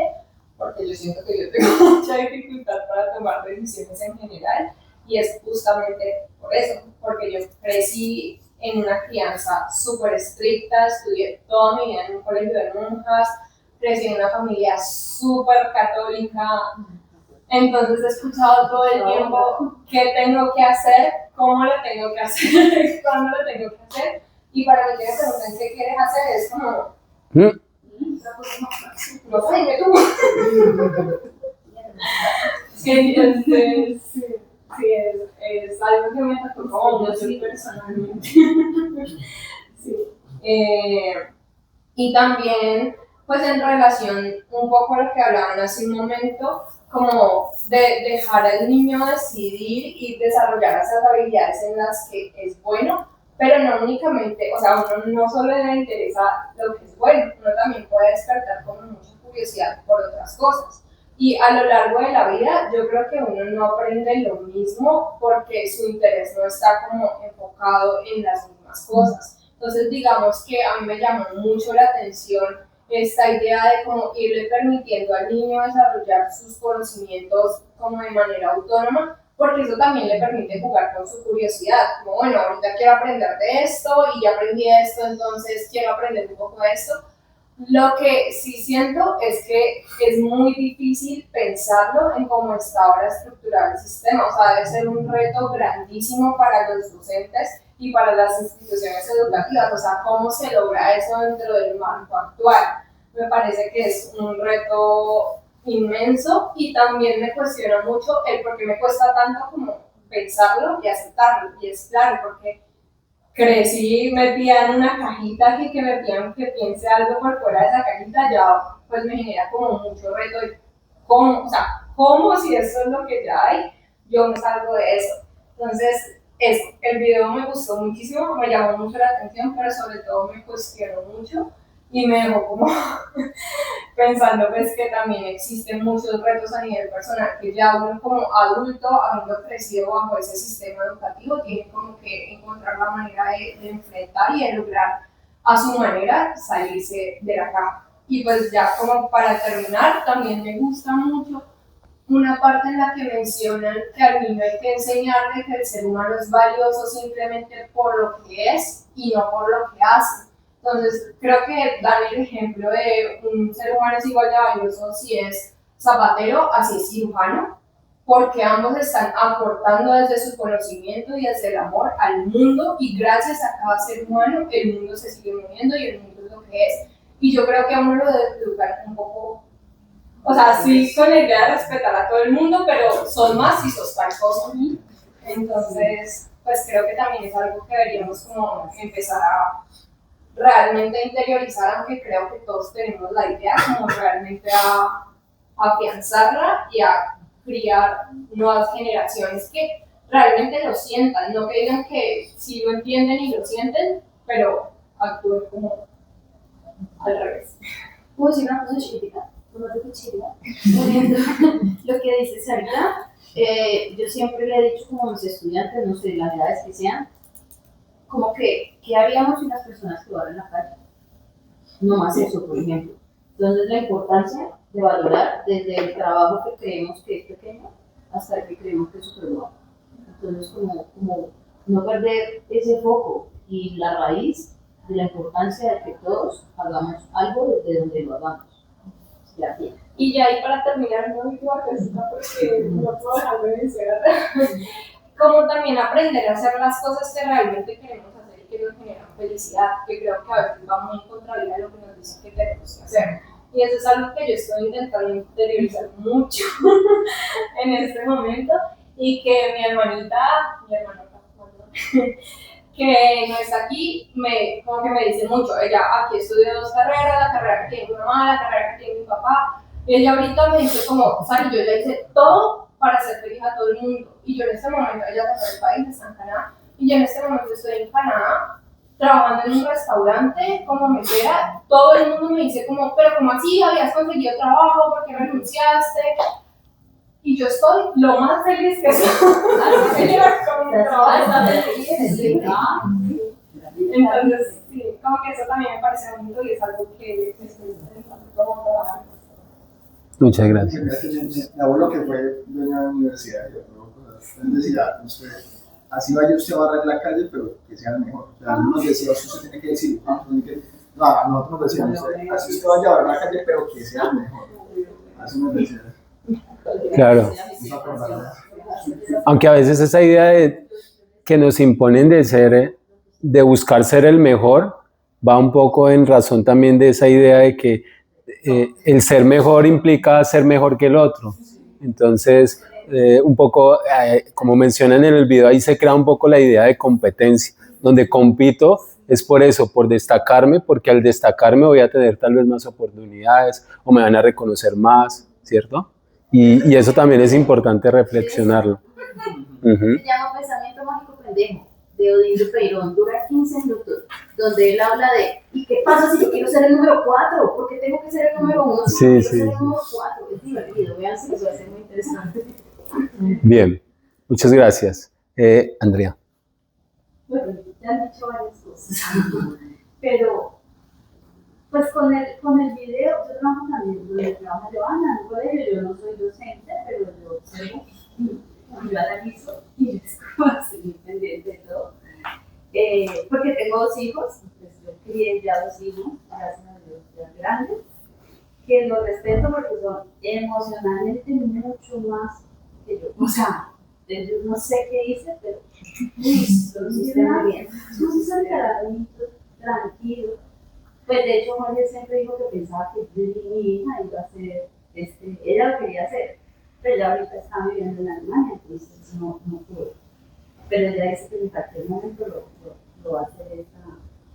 porque yo siento que yo tengo mucha dificultad para tomar decisiones en general, y es justamente por eso, porque yo crecí en una crianza súper estricta, estudié toda mi vida en un colegio de monjas, crecí en una familia súper católica, entonces he escuchado todo el tiempo qué tengo que hacer, cómo lo tengo que hacer, cuándo lo tengo que hacer, y para que me pregunten qué quieres hacer es como... No sé, dime tú. Entonces, sí, es algo que me tocó como mucho personalmente. Sí. Y también, pues en relación un poco a lo que hablaban hace un momento, como de dejar al niño decidir y desarrollar esas habilidades en las que es bueno, pero no únicamente, o sea, a uno no solo le interesa lo que es bueno, uno también puede despertar como mucha curiosidad por otras cosas. Y a lo largo de la vida, yo creo que uno no aprende lo mismo porque su interés no está como enfocado en las mismas cosas. Entonces, digamos que a mí me llamó mucho la atención esta idea de como irle permitiendo al niño desarrollar sus conocimientos como de manera autónoma, porque eso también le permite jugar con su curiosidad, como bueno, ahorita quiero aprender de esto y ya aprendí esto, entonces quiero aprender un poco de esto. Lo que sí siento es que es muy difícil pensarlo en cómo está ahora estructurado el sistema, o sea, debe ser un reto grandísimo para los docentes y para las instituciones educativas, o sea, cómo se logra eso dentro del marco actual. Me parece que es un reto inmenso y también me cuestiona mucho el por qué me cuesta tanto como pensarlo y aceptarlo, y es claro, porque crecí metida en una cajita que me pidan que piense algo por fuera de esa cajita, ya pues me genera como mucho reto de cómo, o sea, cómo si eso es lo que ya hay, yo me salgo de eso. Entonces, eso, el video me gustó muchísimo, me llamó mucho la atención, pero sobre todo me cuestionó mucho y me dejó como pensando pues que también existen muchos retos a nivel personal que ya uno como adulto, habiendo crecido bajo ese sistema educativo, tiene como que encontrar la manera de enfrentar y de lograr a su manera salirse de la caja. Y pues ya como para terminar, también me gusta mucho una parte en la que mencionan que al niño hay que enseñarle que el ser humano es valioso simplemente por lo que es y no por lo que hace. Entonces, creo que dan el ejemplo de un ser humano es igual de valioso si es zapatero, así es cirujano, porque ambos están aportando desde su conocimiento y desde el amor al mundo, y gracias a cada ser humano el mundo se sigue moviendo y el mundo es lo que es. Y yo creo que a uno lo debe educar un poco, o sea, sí con la idea de respetar a todo el mundo, pero son más si sos tal cosa. Entonces, pues creo que también es algo que deberíamos como empezar a realmente interiorizar, aunque creo que todos tenemos la idea, como realmente a afianzarla y a criar nuevas generaciones que realmente lo sientan, no que digan que sí lo entienden y lo sienten, pero actúen como al revés. ¿Puedo decir una cosa chiquita? Poniendo lo que dice Sarita, yo siempre le he dicho como a mis estudiantes, no sé, las edades que sean, como que, ¿qué haríamos sin las personas que van en la calle? No más eso, por ejemplo. Entonces, la importancia de valorar desde el trabajo que creemos que es pequeño hasta el que creemos que es súper bueno. Entonces, como no perder ese foco y la raíz de la importancia de que todos hagamos algo desde donde lo hagamos. Ya, bien. Y ya ahí para terminar, no última cosita porque no puedo dejar de mencionar. Como también aprender a hacer las cosas que realmente queremos hacer y que nos generan felicidad, que creo que a veces va muy en contravía de lo que nos dicen que tenemos que hacer. Y eso es algo que yo estoy intentando interiorizar mucho en este momento, y que mi hermanota, que no está aquí, como que me dice mucho. Ella aquí estudió 2 carreras, la carrera que tiene mi mamá, la carrera que tiene mi papá, y ella ahorita me dice como, Sari, yo ya hice todo para hacer feliz a todo el mundo, y yo en este momento, ella está en el país, está en Canadá, y yo en este momento estoy en Canadá, trabajando en un restaurante como mesera. Todo el mundo me dice como, pero ¿cómo así? ¿Habías conseguido trabajo? ¿Por qué renunciaste? Y yo estoy lo más feliz que soy. Con mi trabajo. Entonces, sí, como que eso también me parece bonito y es algo que estoy intentando trabajar. Muchas gracias. Mi abuelo, que fue dueño de la universidad, él decía, así vaya usted a barrer la calle, pero que sea el mejor. O sea, nos decía, usted tiene que decir, no, nosotros nos decíamos, así usted vaya a barrer la calle, pero que sea el mejor. Así nos decía. Claro. Aunque a veces esa idea de que nos imponen de buscar ser el mejor, va un poco en razón también de esa idea de que el ser mejor implica ser mejor que el otro. Entonces, un poco, como mencionan en el video, ahí se crea un poco la idea de competencia, donde compito es por eso, por destacarme, porque al destacarme voy a tener tal vez más oportunidades o me van a reconocer más, ¿cierto? Y eso también es importante reflexionarlo. Se llama Pensamiento Mágico Pendejo, de Odilio Peirón, dura 15 minutos, donde él habla de, ¿y qué pasa si yo quiero ser el número 4? ¿Por qué tengo que ser el número 1? Sí, Quiero sí, ser el sí. número 4, es divertido, vean si eso va a ser muy interesante. Bien, muchas gracias. Andrea. Bueno, ya han dicho varias cosas, pero pues con el video, yo trabajo también, donde trabaja Joana, en un colegio, yo no soy docente, pero yo observo, yo analizo y yo estoy pendiente de todo. Porque tengo 2 hijos, pues yo crié ya 2 hijos, gracias a Dios, ya grandes, que los respeto porque son emocionalmente mucho más que yo. O sea, yo no sé qué hice, pero son caraditos, tranquilos. Pues de hecho, Jorge siempre dijo que pensaba que mi hija iba a ser, ella lo quería hacer, pero ella ahorita está viviendo en Alemania, entonces no pudo. Pero ella dice que en cualquier momento lo va a hacer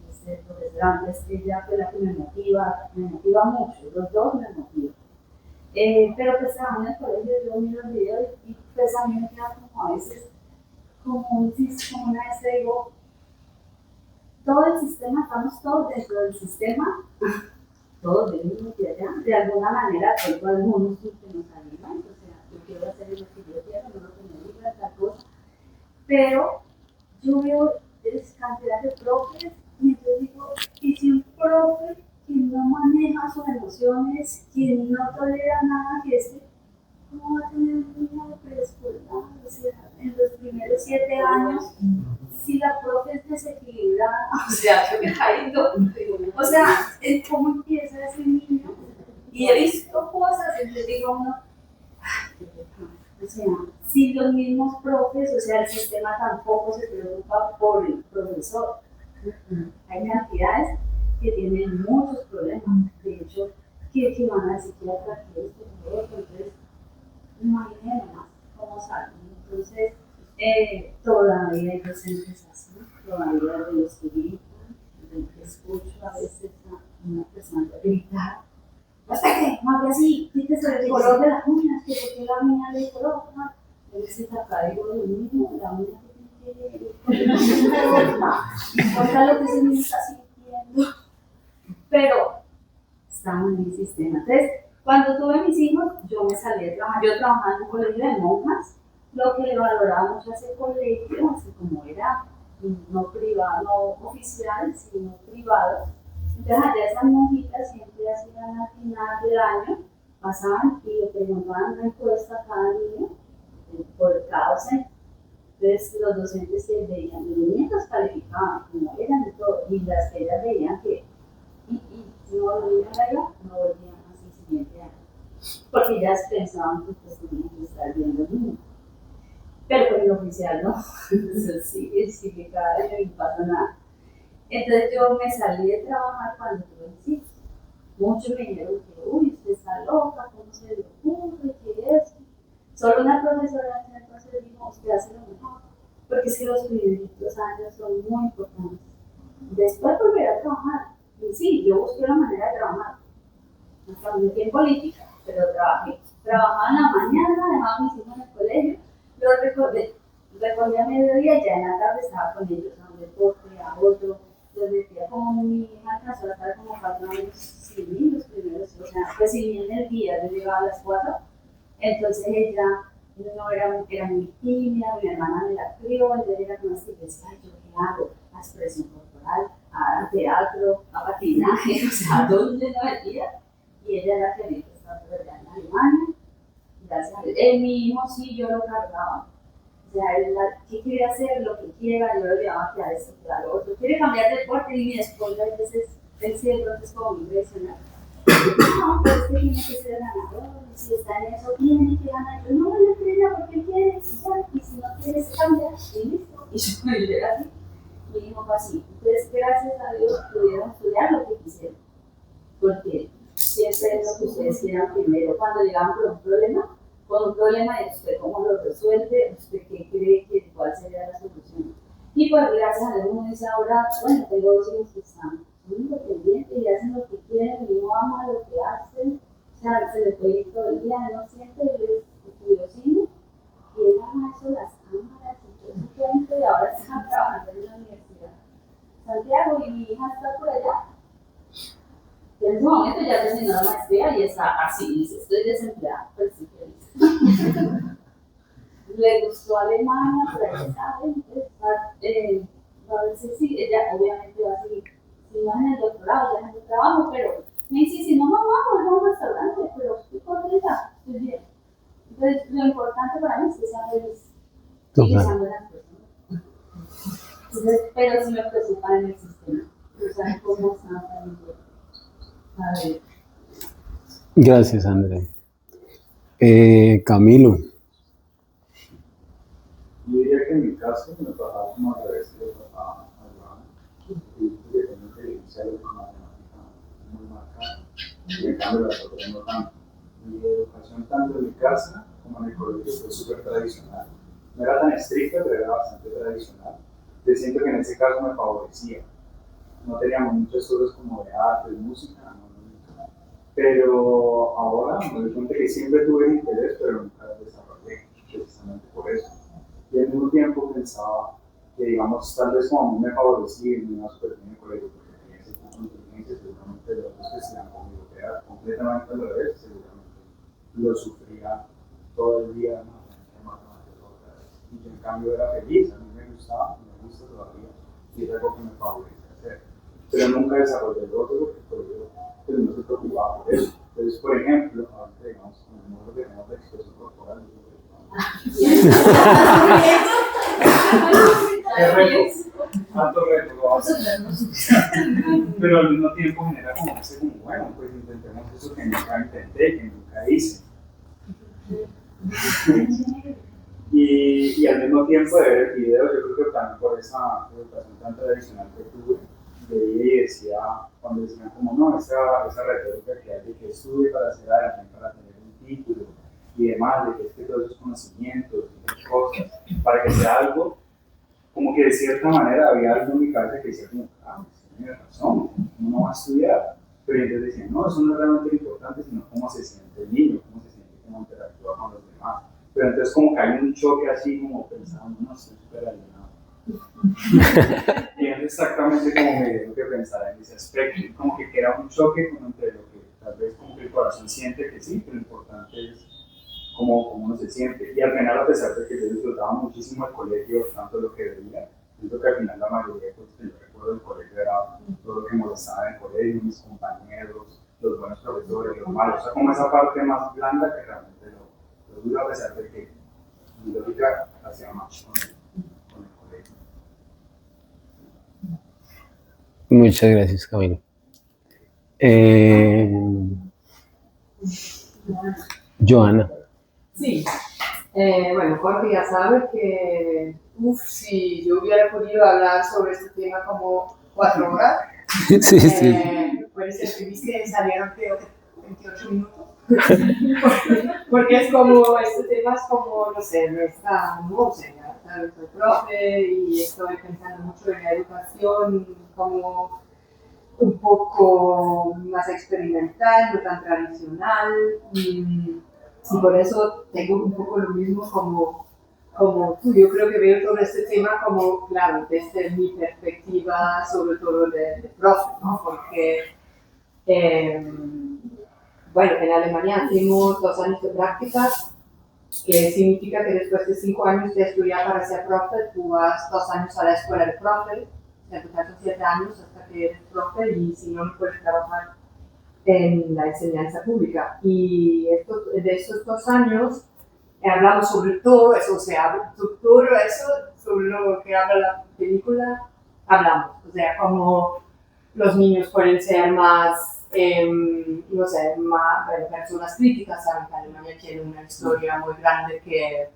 este profesor, es que ella fue la que me motiva mucho, los dos me motivan. Pero pues en el colegio yo miro los videos y pues a mí me queda como a veces, como una vez te digo, todo el sistema, estamos todos dentro del sistema, todos venimos de allá, de alguna manera tengo algunos que nos animan, o sea, yo quiero hacer lo que yo quiero, no lo que me diga, tal cosa, pero yo veo cantidad de profes y entonces digo, y si un profe que no maneja sus emociones, que no tolera nada, que ¿cómo va a tener un niño de preescolar? O sea, en los primeros 7 años, si la profe es desequilibrada, o sea, yo me caigo. O sea, ¿cómo empieza ese niño? Y he visto cosas, entonces digo uno, o sea, si los mismos profes, o sea, el sistema tampoco se preocupa por el profesor. Hay cantidades que tienen muchos problemas, de hecho, que van al psiquiatra, que esto, que lo otro, entonces, no hay nada más cómo salen. Entonces, todavía hay docentes así, todavía de los que gritan, escucho a veces a una persona gritar, respete, no hable así, quítese el color de las uñas, que porque la uña de color, ¿no? Él se trata de lo mismo, la uña que tiene que importa lo que se me está sintiendo, pero estamos en el sistema. Entonces, cuando tuve mis hijos, yo me salí de trabajar, yo trabajaba en un colegio de monjas, lo que le valoraba mucho a ese colegio, así como era no privado, no oficial, sino privado. Entonces allá esas monjitas siempre hacían al final del año, pasaban y le preguntaban una encuesta a cada niño por cada docente. Entonces los docentes se veían, los niños calificaban como eran de todo, y las que ellas veían que si no volvían allá, no volvían más el siguiente año. Porque ellas pensaban que pues tenían que estar viendo niños. Pero con el oficial no, entonces sigue cada año y no pasa nada. Entonces yo me salí de trabajar cuando tuve mis hijos. Muchos me dijeron que, uy, usted está loca, ¿cómo se le ocurre? ¿Qué es? Solo una profesora entonces dijo, usted hace lo mejor, porque es que los primeros años son muy importantes. Después volver a trabajar. Y sí, yo busqué la manera de trabajar. No cambié en política, pero trabajé. Trabajaba en la mañana, dejaba a mis hijos en el colegio, los recogí a mediodía y ya en la tarde estaba con ellos a un deporte, a otro. Los metía como mi hija alcanzó a estar como 4 años sin mí, los primeros, o sea, recibí en el día, yo llegaba a las 4, entonces ella no era muy tímida, mi hermana me la crió, entonces era como así, decía, ¿yo qué hago? A expresión corporal, a teatro, a patinaje, o sea, ¿dónde no metía? Y ella era que ahorita estaba allá en Alemania, gracias a Dios. Mi hijo sí, yo lo cargaba. O sea, él ¿qué quiere hacer? Lo que quiera, yo lo llevaba a esto, a lo otro. Quiere cambiar de deporte y mi esposa a veces, él sí de pronto es como muy tradicional. No, pero es que tiene que ser ganador, y si está en eso, tiene que ganar. Yo no me lo creo porque quiere, y si no quieres cambiar, y listo. Y yo me llegué así. Mi hijo fue así. Entonces, gracias a Dios, pudieron estudiar lo que quisieron. Porque siempre es lo que ustedes quieran primero. Cuando llegan con un problema y usted cómo lo resuelve, usted qué cree que cuál sería la solución. Y pues gracias a Dios uno dice ahora, bueno, tengo 2 hijos que están muy independientes y hacen lo que quieren, y no ama lo que hacen, o sea, se le puede ir todo el día, no siente, y le En ese momento ya terminó la maestría y está así, dice, estoy desempleada, pues sí, feliz. Le gustó Alemania, pero va a ver si sí, ella obviamente va a seguir, si no en el doctorado, ya en el trabajo, pero me dice, si no, mamá, voy a un restaurante, pero estoy contenta, estoy bien. Entonces, lo importante para mí es que sea feliz y que sean buenas personas. Entonces, pero sí me preocupa en el sistema, o sea, cómo están también. A ver. Gracias, André. Camilo. Yo diría que en mi caso me pasaba como al revés de lo que pasaba a Joana. Y que tengo inteligencia matemática muy marcada. Y en cambio la otra no tanto. Mi educación tanto en mi casa como en el colegio fue súper tradicional. No era tan estricta, pero era bastante tradicional. Yo siento que en ese caso me favorecía. No teníamos muchas cosas como de arte, de música, no. Pero ahora me doy cuenta que siempre tuve el interés, pero nunca lo desarrollé, precisamente por eso. Y al mismo tiempo pensaba que, digamos, tal vez como a mí me favorecía y me iba súper bien en el colegio, porque tenía ese tipo de inteligencia, seguramente los otros que estudian conmigo, que era completamente al revés, seguramente lo sufría todo el día, ¿no? Otra vez. Y yo en cambio era feliz, a mí me gustaba, me gusta todavía, y es algo que me favorece hacer. Pero nunca desarrollé el otro porque el colegio pues, no se preocupaba por eso. Entonces, por ejemplo, ahorita digamos, en el mundo que tenemos de expresión corporal, es reto, tanto reto lo hace. Pero al mismo tiempo genera como ese, como, bueno, pues intentemos eso que nunca intenté, que nunca hice. Y al mismo tiempo de ver el video, yo creo que también por esa educación tan tradicional que tuve, veía y decía, cuando decían como no, esa retórica que hay de que estudie para ser alguien, para tener un título y demás, de que es que todos esos conocimientos y esas cosas, para que sea algo, como que de cierta manera había algo en mi cabeza que decía como, tiene razón, uno no va a estudiar. Pero entonces decían, no, eso no es realmente importante, sino cómo se siente el niño, cómo se siente, cómo interactúa con los demás. Pero entonces como que hay un choque así como pensando, no, estoy súper alienado. Y es exactamente como me dieron que pensar en ese aspecto, como que era un choque entre lo que tal vez como que el corazón siente que sí, pero lo importante es cómo uno se siente. Y al final, a pesar de que yo disfrutaba muchísimo el colegio, tanto lo que veía, siento que al final la mayoría de cosas que yo recuerdo del colegio era todo lo que molestaba en el colegio, mis compañeros, los buenos profesores, los malos, o sea, como esa parte más blanda que realmente lo duro, a pesar de que mi lógica hacía más con el colegio. Muchas gracias, Camilo. Joana. Sí, bueno, Jorge ya sabe que, si yo hubiera podido hablar sobre este tema como 4 horas, Sí. puede ser que viste salieron creo que 28 minutos, porque es como, este tema es como, no sé, me está muy seria, ¿sabes? Soy profe y estoy pensando mucho en la educación como un poco más experimental, no tan tradicional, y por eso tengo un poco lo mismo como tú. Yo creo que veo todo este tema como, claro, desde mi perspectiva, sobre todo de profe, ¿no? Porque, bueno, en Alemania hicimos 2 años de prácticas, que significa que después de 5 años de estudiar para ser profe, tú vas 2 años a la escuela de profe, en total son 7 años hasta que eres profe y si no, no puedes trabajar en la enseñanza pública. Y de estos 2 años hablamos sobre todo eso, o sea, todo eso sobre lo que habla la película, hablamos. O sea, como los niños pueden ser más, no sé, más personas críticas, saben que Alemania tiene una historia muy grande que,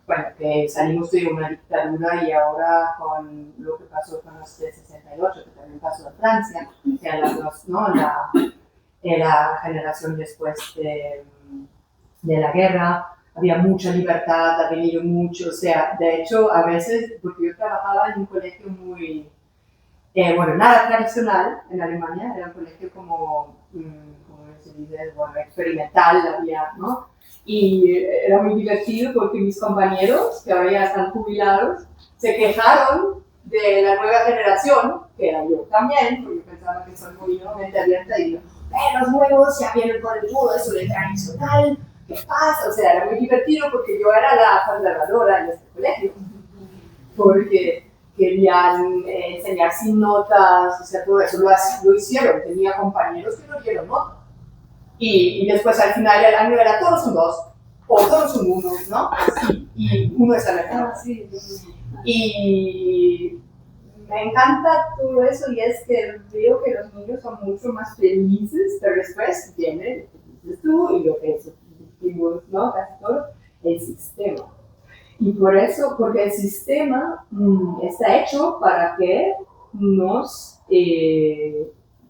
bueno, que salimos de una dictadura y ahora con lo que pasó con los de 68, que también pasó en Francia, o sea, la generación después de la guerra, había mucha libertad, ha venido mucho, o sea, de hecho, a veces, porque yo trabajaba en un colegio muy, bueno, nada tradicional en Alemania, era un colegio como se dice, bueno, experimental, había, ¿no? Y era muy divertido porque mis compañeros, que ahora ya están jubilados, se quejaron de la nueva generación, que era yo también, porque pensaba que soy muy inocente abierta, y yo, los nuevos ya vienen con todo eso de tradicional, ¿qué pasa? O sea, era muy divertido porque yo era la conservadora en este colegio, porque querían enseñar sin notas, o sea, todo eso lo hicieron, tenía compañeros que no dieron notas. Y después al final del año era todos son 2, o todos son 1, ¿no? Así, y uno es el mejor. Y me encanta todo eso y es que veo que los niños son mucho más felices, pero después viene lo que dices tú y lo que discutimos, ¿no? Casi todo, el sistema. Y por eso, porque el sistema está hecho para que nos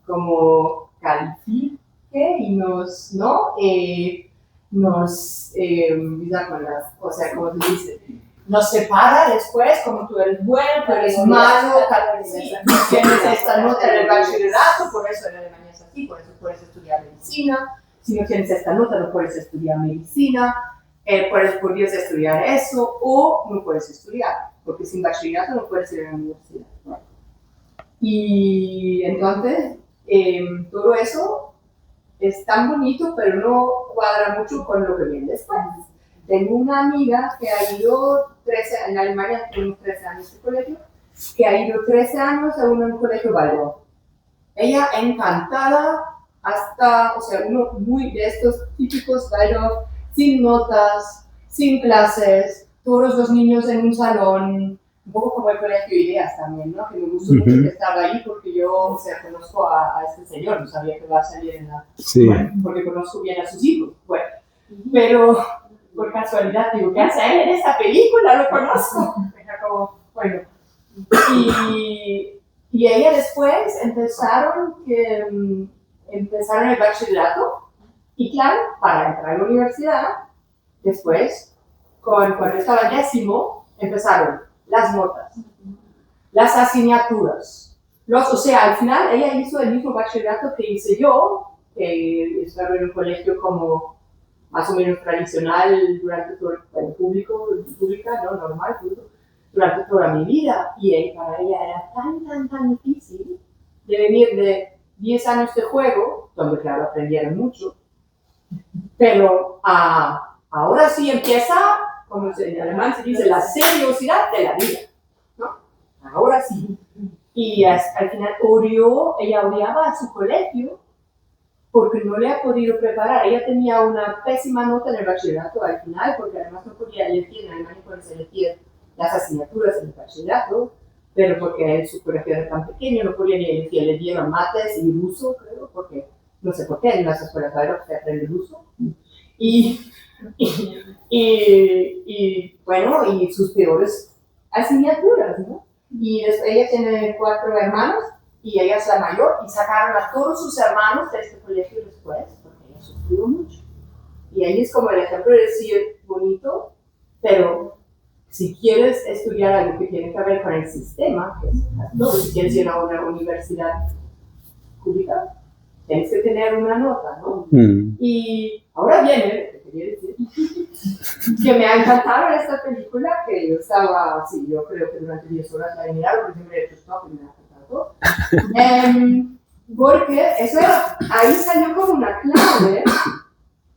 como califique y nos, ¿no? O sea, como se dice, nos separa después, como tú eres bueno, tú eres malo, sí, tienes esta nota en el bachillerato, por eso en Alemania es así, por eso puedes estudiar medicina, si no tienes esta nota no puedes estudiar medicina, podrías estudiar eso o no puedes estudiar, porque sin bachillerato no puedes ir a la universidad. ¿No? Y entonces, todo eso es tan bonito, pero no cuadra mucho con lo que viene después. Tengo una amiga que ha ido en Alemania, tenemos 13 años de colegio, que ha ido 13 años a un colegio Waldorf. Ella encantada, hasta, o sea, uno muy de estos típicos Waldorf, sin notas, sin clases, todos los niños en un salón, un poco como el colegio Ideas también, ¿no? Que me gustó mucho que estaba ahí porque yo, o sea, conozco a este señor, no sabía que va a salir en la... Sí. Bueno, porque conozco bien a sus hijos, bueno, pero por casualidad digo, ¿qué hace él en esta película? Lo conozco. Era como, bueno. Y ella después empezaron el bachillerato y claro, para entrar a la universidad, después, cuando estaba en 10º, empezaron las notas, las asignaturas, o sea, al final ella hizo el mismo bachillerato que hice yo, que estaba en un colegio como más o menos tradicional durante todo el pública, ¿no? Normal, durante toda mi vida, y para ella era tan difícil de venir de 10 años de juego, donde claro aprendieron mucho, pero ahora sí empieza, como en alemán se dice, la seriosidad de la vida, ¿no? Ahora sí. Y al final ella odiaba a su colegio porque no le ha podido preparar. Ella tenía una pésima nota en el bachillerato al final, porque además no podía elegir, en Alemania puedes elegir las asignaturas en el bachillerato, pero porque su colegio era tan pequeño, no podía ni elegir, le dieron mates y ruso, creo, porque no sé por qué, en las escuelas se aprende ruso. Y bueno, y sus peores asignaturas, ¿no? Y ella tiene 4 hermanos, y ella es la mayor, y sacaron a todos sus hermanos de este colegio después, porque ella sufrió mucho. Y ahí es como el ejemplo de decir, bonito, pero si quieres estudiar algo que tiene que ver con el sistema, que es si quieres ir a una universidad pública, tienes que tener una nota, ¿no? Y ahora viene, te quería decir, que me ha encantado esta película, que yo estaba, sí, yo creo que durante 10 horas la he mirado, porque siempre he hecho stop y me ha encantado. Porque eso ahí salió como una clave,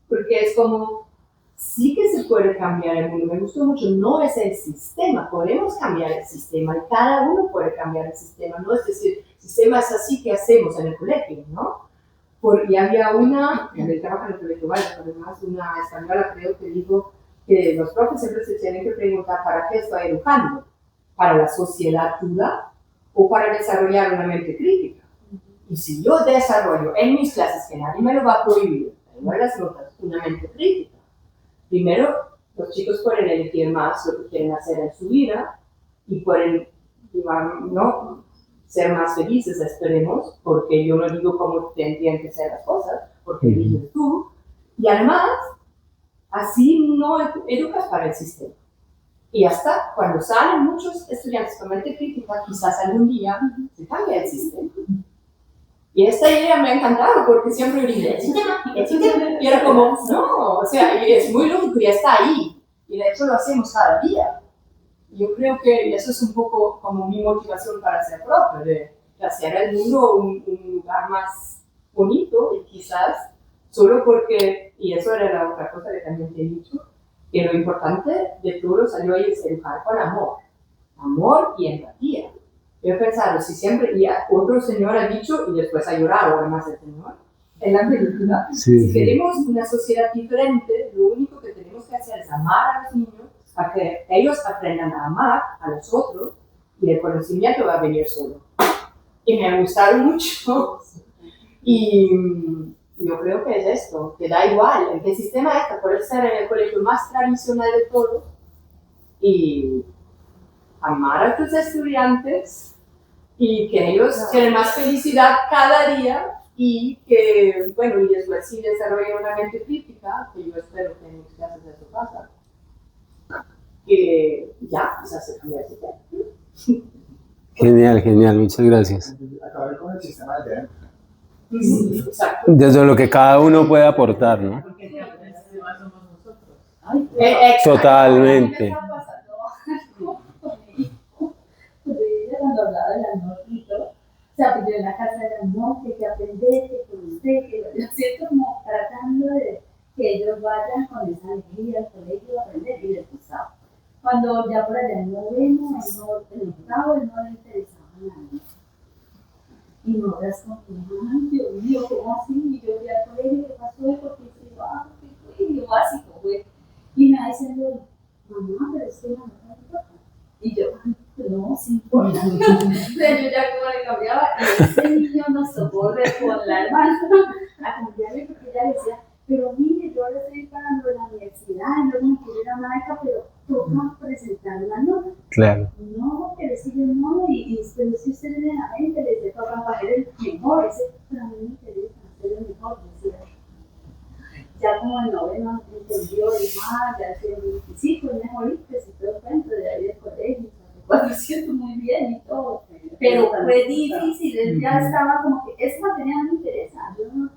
porque es como, sí que se puede cambiar el mundo, me gustó mucho, no es el sistema, podemos cambiar el sistema, y cada uno puede cambiar el sistema, no es decir, el sistema es así que hacemos en el colegio, ¿no? Y había una, que trabaja en el colegio, vale, además una española creo que dijo que los profes siempre se tienen que preguntar ¿para qué estoy educando? ¿Para la sociedad dura o para desarrollar una mente crítica? Y si yo desarrollo en mis clases, que nadie me lo va a prohibir, en las notas, una mente crítica, primero los chicos pueden elegir más lo que quieren hacer en su vida y pueden, ¿no?, ser más felices, esperemos, porque yo no digo cómo tienen que ser las cosas, porque eliges tú, y además, así no educas para el sistema. Y hasta cuando salen muchos estudiantes con mente crítica, quizás algún día se cambia el sistema. Y esta idea me ha encantado, porque siempre dije, y era como, no, o sea, es muy lógico, ya está ahí, y de hecho lo hacemos cada día. Yo creo que eso es un poco como mi motivación para ser profe, de hacer el mundo un lugar más bonito y quizás solo porque, y eso era la otra cosa que también te he dicho, que lo importante de todos los años es educar con amor y empatía. Yo he pensado, si siempre, y otro señor ha dicho, y después ha llorado además el señor, en la película, si queremos una sociedad diferente, lo único que tenemos que hacer es amar a los niños para que ellos aprendan a amar a los otros y el conocimiento va a venir solo. Y me ha gustado mucho y yo creo que es esto, que da igual, en qué sistema está, puede ser en el colegio más tradicional de todos y amar a tus estudiantes y que ellos tienen más felicidad cada día y que, bueno, y después sí desarrollen una mente crítica, que yo espero que en mis clases eso pasa. Que ya, quizás se cambia ese tema. Genial, muchas gracias. Acabar con el sistema de dentro. Exacto. Desde lo que cada uno puede aportar, ¿no? Porque el sistema somos nosotros. Totalmente. Cuando hablaba del amor, o sea, pues yo en la casa era amor, que hay que aprender, que conocer, que yo siento como tratando de que ellos vayan con esa alegría al colegio a aprender y les gustaba. Cuando ya por allá en noveno, en octavo, él no le interesaba nada. Y no eras como, ay, Dios mío, ¿cómo así? Y yo fui al colegio, ¿qué pasó? Porque se va, ¿qué fue? Y yo básico, güey. Y me va diciendo, mamá, pero es que no me importa. Y yo, no, sí importa. Entonces yo ya como le cambiaba, y ese niño nos tocó con la hermana a cambiarle porque ella decía, pero mire, yo ahora estoy pagando la universidad, y luego me quiero ir a una beca, pero toca presentar una nota. Claro. No, pero si yo no, y pero si usted tiene la mente, le dice, toca para ser el mejor, ese, pero a mí me interesa ser el mejor, decía. Ya como el noveno entendió el más, ya el sí, fue mejor, que si todo cuento de ahí del colegio, me siento muy bien y todo. Pero fue difícil, él ya estaba como que, esa materia no me interesa, yo no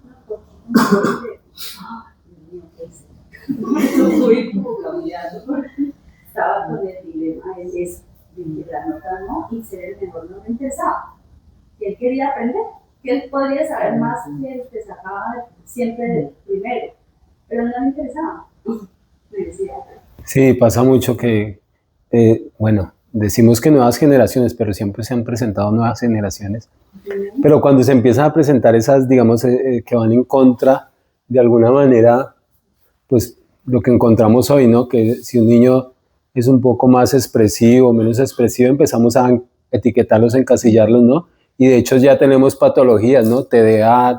fui como cambiando porque estaba con el dilema de la nota no y ser el mejor no me interesaba. Y él quería aprender, que él podría saber más que el que sacaba siempre primero, pero no me interesaba. Me decía. Sí, pasa mucho que, bueno, decimos que nuevas generaciones, pero siempre se han presentado nuevas generaciones. Pero cuando se empiezan a presentar esas, digamos, que van en contra, de alguna manera, pues lo que encontramos hoy, ¿no? Que si un niño es un poco más expresivo, menos expresivo, empezamos a etiquetarlos, encasillarlos, ¿no? Y de hecho ya tenemos patologías, ¿no? TDA,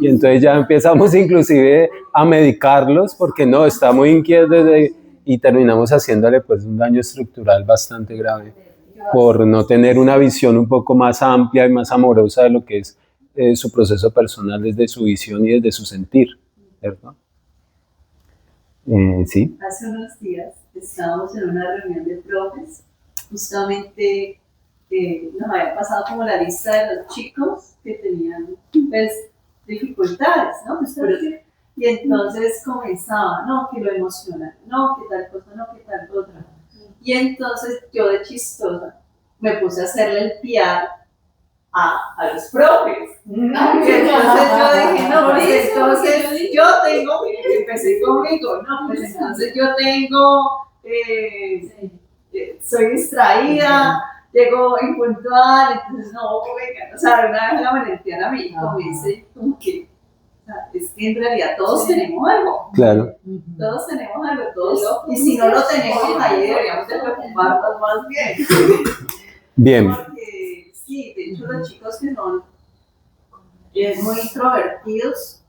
y entonces ya empezamos inclusive a medicarlos porque no, está muy inquieto y terminamos haciéndole pues un daño estructural bastante grave por no tener una visión un poco más amplia y más amorosa de lo que es su proceso personal desde su visión y desde su sentir, ¿cierto? Sí. Hace unos días estábamos en una reunión de profes, justamente nos había pasado como la lista de los chicos que tenían pues, dificultades, ¿no? Pues, y entonces comenzaba, no, que lo emocional, no, que tal cosa, no, que tal otra. Y entonces yo de chistosa me puse a hacerle el PR a los profes. Y entonces yo dije, no, pues entonces yo tengo, empecé conmigo, no, pues entonces yo tengo, soy distraída, llego impuntual, entonces no, venga, o sea, una vez la valentía a mí, comencé como que, o sea, es que en realidad todos tenemos algo. Claro. Todos tenemos algo, todos, y si no lo tenemos, ahí deberíamos de preocuparnos más bien. Bien. Porque sí, de hecho los chicos que son muy introvertidos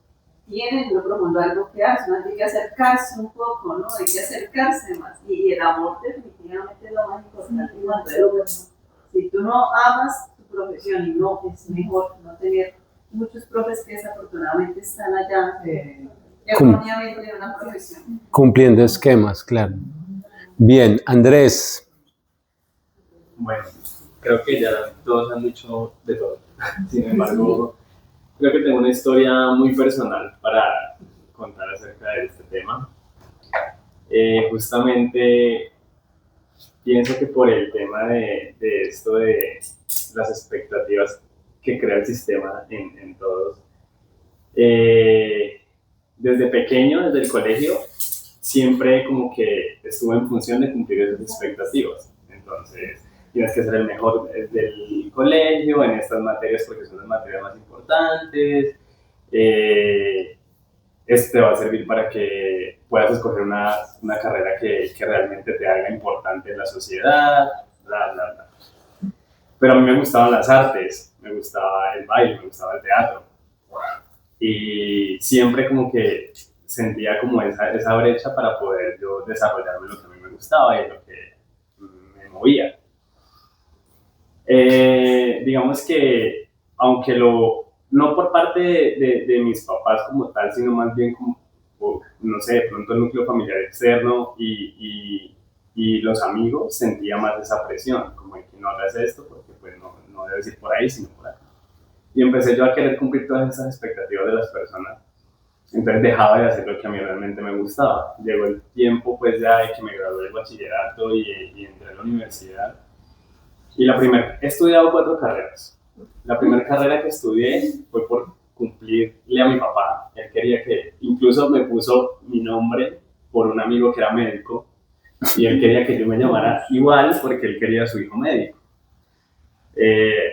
tienen lo profundo algo que hacer, ¿no? Hay que acercarse un poco, ¿no? Hay que acercarse más, y el amor definitivamente es lo más importante. Si tú no amas tu profesión y no, es mejor no tener muchos profes que desafortunadamente están allá erróneamente en una profesión. Cumpliendo esquemas, claro. Bien, Andrés. Bueno, creo que ya todos han dicho de todo. Sin embargo, creo que tengo una historia muy personal para contar acerca de este tema. Justamente pienso que por el tema de esto de las expectativas que crea el sistema en todos, Desde pequeño, desde el colegio, siempre como que estuve en función de cumplir esas expectativas. Entonces, tienes que ser el mejor del colegio en estas materias porque son las materias más importantes. Este va a servir para que puedas escoger una carrera que realmente te haga importante en la sociedad, bla, bla, bla. Pero a mí me gustaban las artes, me gustaba el baile, me gustaba el teatro. Y siempre como que sentía como esa brecha para poder yo desarrollarme lo que a mí me gustaba y lo que me movía. Digamos que, aunque no por parte de mis papás como tal, sino más bien como, no sé, de pronto el núcleo familiar externo y los amigos, sentía más esa presión, como de que no hagas esto porque pues no debes ir por ahí, sino por acá. Y empecé yo a querer cumplir todas esas expectativas de las personas. Entonces dejaba de hacer lo que a mí realmente me gustaba. Llegó el tiempo pues ya de que me gradué del bachillerato y entré a la universidad. Y he estudiado 4 carreras. La primera carrera que estudié fue por cumplirle a mi papá. Él quería incluso me puso mi nombre por un amigo que era médico. Y él quería que yo me llamara igual porque él quería a su hijo médico.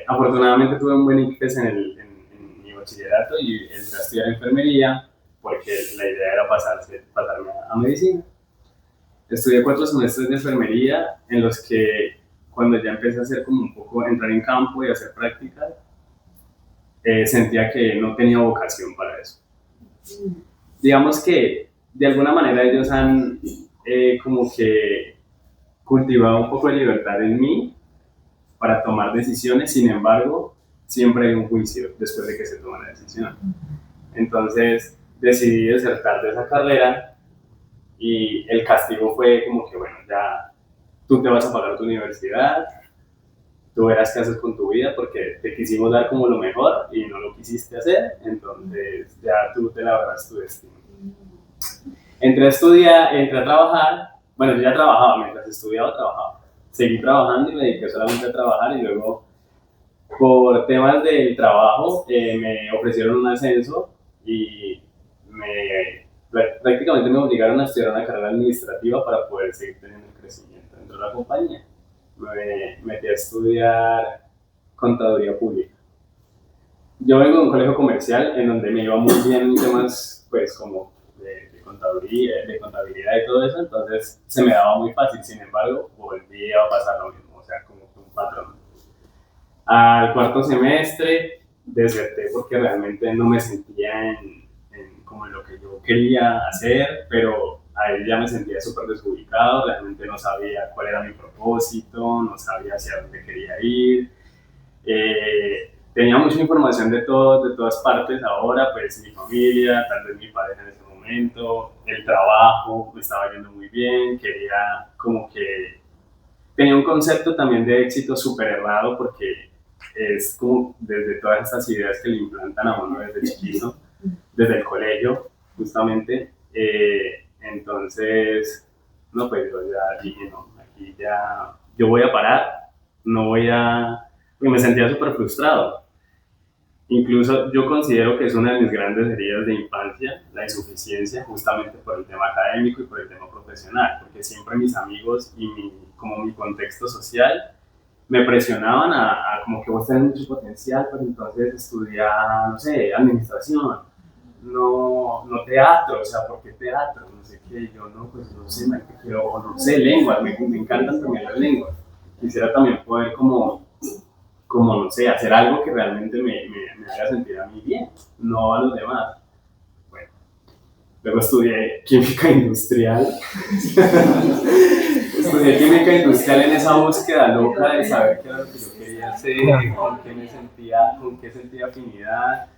Afortunadamente tuve un buen ICFES en mi bachillerato y entré a estudiar enfermería porque la idea era pasarme a medicina. Estudié 4 semestres de enfermería en los que cuando ya empecé a hacer como un poco, entrar en campo y hacer prácticas, sentía que no tenía vocación para eso. Digamos que de alguna manera ellos han como que cultivado un poco de libertad en mí para tomar decisiones, sin embargo, siempre hay un juicio después de que se toma la decisión. Entonces decidí desertar de esa carrera y el castigo fue como que, bueno, ya tú te vas a pagar tu universidad, tú verás qué haces con tu vida porque te quisimos dar como lo mejor y no lo quisiste hacer, entonces ya tú te labrarás tu destino. Entré a trabajar, bueno, yo ya trabajaba, mientras estudiaba trabajaba. Seguí trabajando y me dediqué solamente a trabajar y luego por temas del trabajo me ofrecieron un ascenso y prácticamente me obligaron a estudiar una carrera administrativa para poder seguir teniendo el crecimiento dentro de la compañía. Me metí a estudiar contaduría pública. Yo vengo de un colegio comercial en donde me iba muy bien en temas pues como de contabilidad y todo eso, entonces se me daba muy fácil, sin embargo volví a pasar lo mismo, o sea, como un patrón. Al 4º semestre deserté porque realmente no me sentía como en lo que yo quería hacer, pero ahí ya me sentía súper desubicado, realmente no sabía cuál era mi propósito, no sabía hacia dónde quería ir. Tenía mucha información de todas partes ahora, pues mi familia, tal vez mi pareja en ese momento, el trabajo, me estaba yendo muy bien, quería como que... Tenía un concepto también de éxito súper errado porque es como desde todas estas ideas que le implantan a uno desde chiquito, desde el colegio, justamente. Entonces, no, pues yo ya dije, no, aquí ya, yo voy a parar, no voy a... Y me sentía súper frustrado. Incluso yo considero que es una de mis grandes heridas de infancia, la insuficiencia, justamente por el tema académico y por el tema profesional, porque siempre mis amigos y como mi contexto social me presionaban a como que vos tenés mucho potencial, pues entonces estudia, no sé, administración, no teatro, o sea, ¿por qué teatro? No sé qué, yo no, pues no sé, no sé, lenguas, me encantan también las lenguas. Quisiera también poder como no sé, hacer algo que realmente me haga sentir a mí bien, no a los demás. Bueno, luego estudié química industrial. Estudié química industrial en esa búsqueda loca de saber qué era lo que yo quería hacer, con qué sentía afinidad,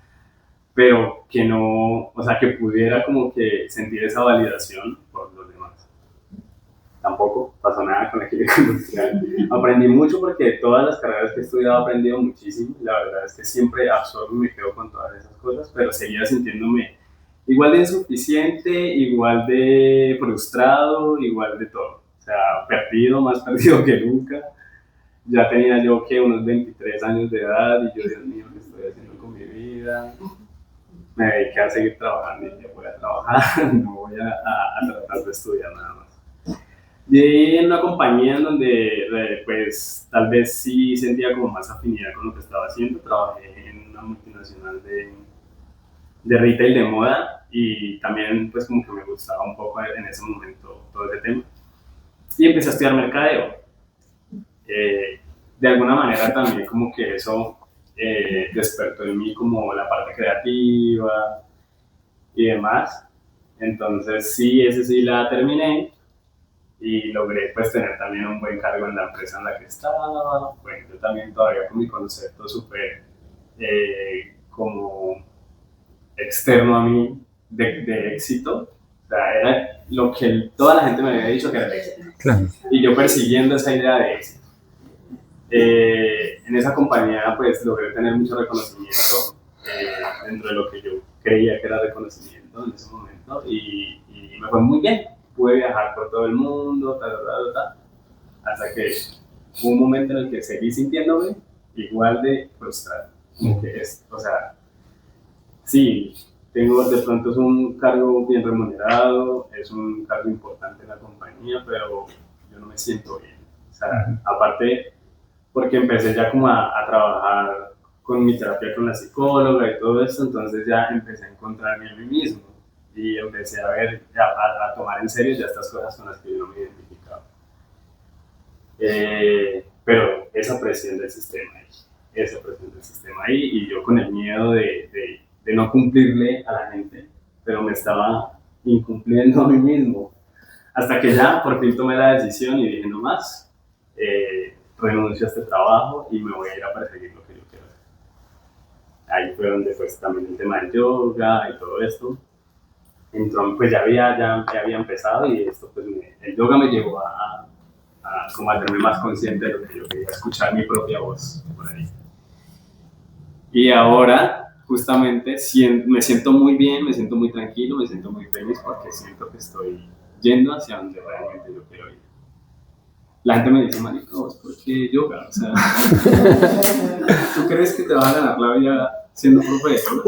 pero que no, o sea, que pudiera como que sentir esa validación por los demás. Tampoco pasó nada con la química industrial. Aprendí mucho porque de todas las carreras que he estudiado he aprendido muchísimo. La verdad es que siempre absorbo y me quedo con todas esas cosas, pero seguía sintiéndome igual de insuficiente, igual de frustrado, igual de todo. O sea, perdido, más perdido que nunca. Ya tenía yo que unos 23 años de edad y yo, Dios mío, ¿qué estoy haciendo con mi vida? me dediqué a seguir trabajando y dije, voy a trabajar, no voy a tratar de estudiar nada más. Y ahí en una compañía en donde pues tal vez sí sentía como más afinidad con lo que estaba haciendo, trabajé en una multinacional de retail de moda y también pues como que me gustaba un poco en ese momento todo ese tema. Y empecé a estudiar mercadeo. De alguna manera también como que eso despertó en mí como la parte creativa y demás. Entonces sí, ese sí la terminé y logré pues tener también un buen cargo en la empresa en la que estaba. Bueno, yo también todavía con mi concepto súper como externo a mí de éxito. O sea, era lo que toda la gente me había dicho que era el éxito. Claro. Y yo persiguiendo esa idea de éxito. En esa compañía pues logré tener mucho reconocimiento dentro de lo que yo creía que era reconocimiento en ese momento y me fue muy bien. Pude viajar por todo el mundo, hasta que hubo un momento en el que seguí sintiéndome igual de frustrado. Como que o sea, sí, de pronto es un cargo bien remunerado, es un cargo importante en la compañía, pero yo no me siento bien. O sea, aparte, porque empecé ya como a trabajar con mi terapia con la psicóloga y todo esto, entonces ya empecé a encontrarme a mí mismo y empecé a ver, a tomar en serio ya estas cosas con las que yo no me identificaba. Pero esa presión del sistema ahí, y yo con el miedo de no cumplirle a la gente, pero me estaba incumpliendo a mí mismo, hasta que ya por fin tomé la decisión y dije no más, renuncio a este trabajo y me voy a ir a perseguir lo que yo quiero hacer. Ahí fue donde pues también el tema del yoga y todo esto, entonces pues ya había empezado y esto pues el yoga me llevó a como a hacerme más consciente de lo que yo quería, escuchar mi propia voz por ahí. Y ahora justamente me siento muy bien, me siento muy tranquilo, me siento muy feliz porque siento que estoy yendo hacia donde realmente yo quiero ir. La gente me dice, marico, ¿por qué yoga? O sea, ¿tú crees que te vas a ganar la vida siendo profesor?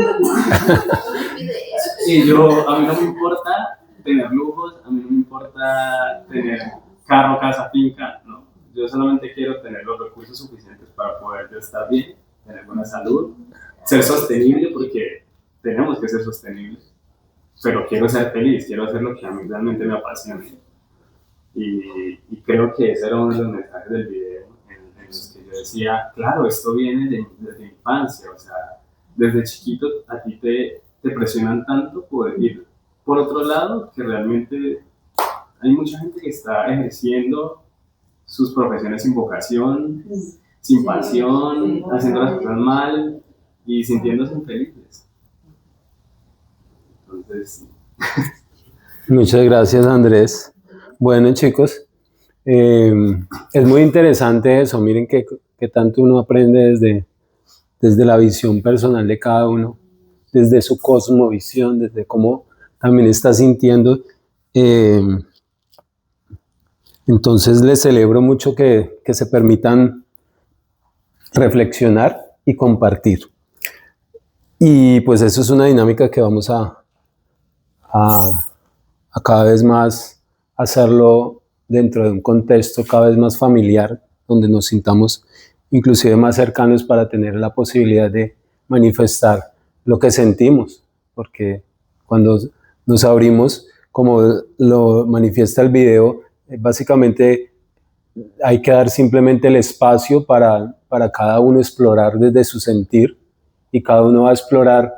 Y a mí no me importa tener lujos, a mí no me importa tener carro, casa, finca, no. Yo solamente quiero tener los recursos suficientes para poder estar bien, tener buena salud, ser sostenible porque tenemos que ser sostenibles, pero quiero ser feliz, quiero hacer lo que a mí realmente me apasiona. Y creo que ese era uno de los mensajes del video en los que yo decía, claro, esto viene desde mi infancia, o sea, desde chiquito a ti te presionan tanto por ir por otro lado que realmente hay mucha gente que está ejerciendo sus profesiones sin vocación, sin pasión, haciendo las cosas mal y sintiéndose infelices. Entonces, Muchas gracias, Andrés. Bueno, chicos, es muy interesante eso. Miren que tanto uno aprende desde la visión personal de cada uno, desde su cosmovisión, desde cómo también está sintiendo. Entonces les celebro mucho que se permitan reflexionar y compartir. Y pues eso es una dinámica que vamos a cada vez más hacerlo dentro de un contexto cada vez más familiar, donde nos sintamos inclusive más cercanos para tener la posibilidad de manifestar lo que sentimos, porque cuando nos abrimos, como lo manifiesta el video, básicamente hay que dar simplemente el espacio para cada uno explorar desde su sentir, y cada uno va a explorar,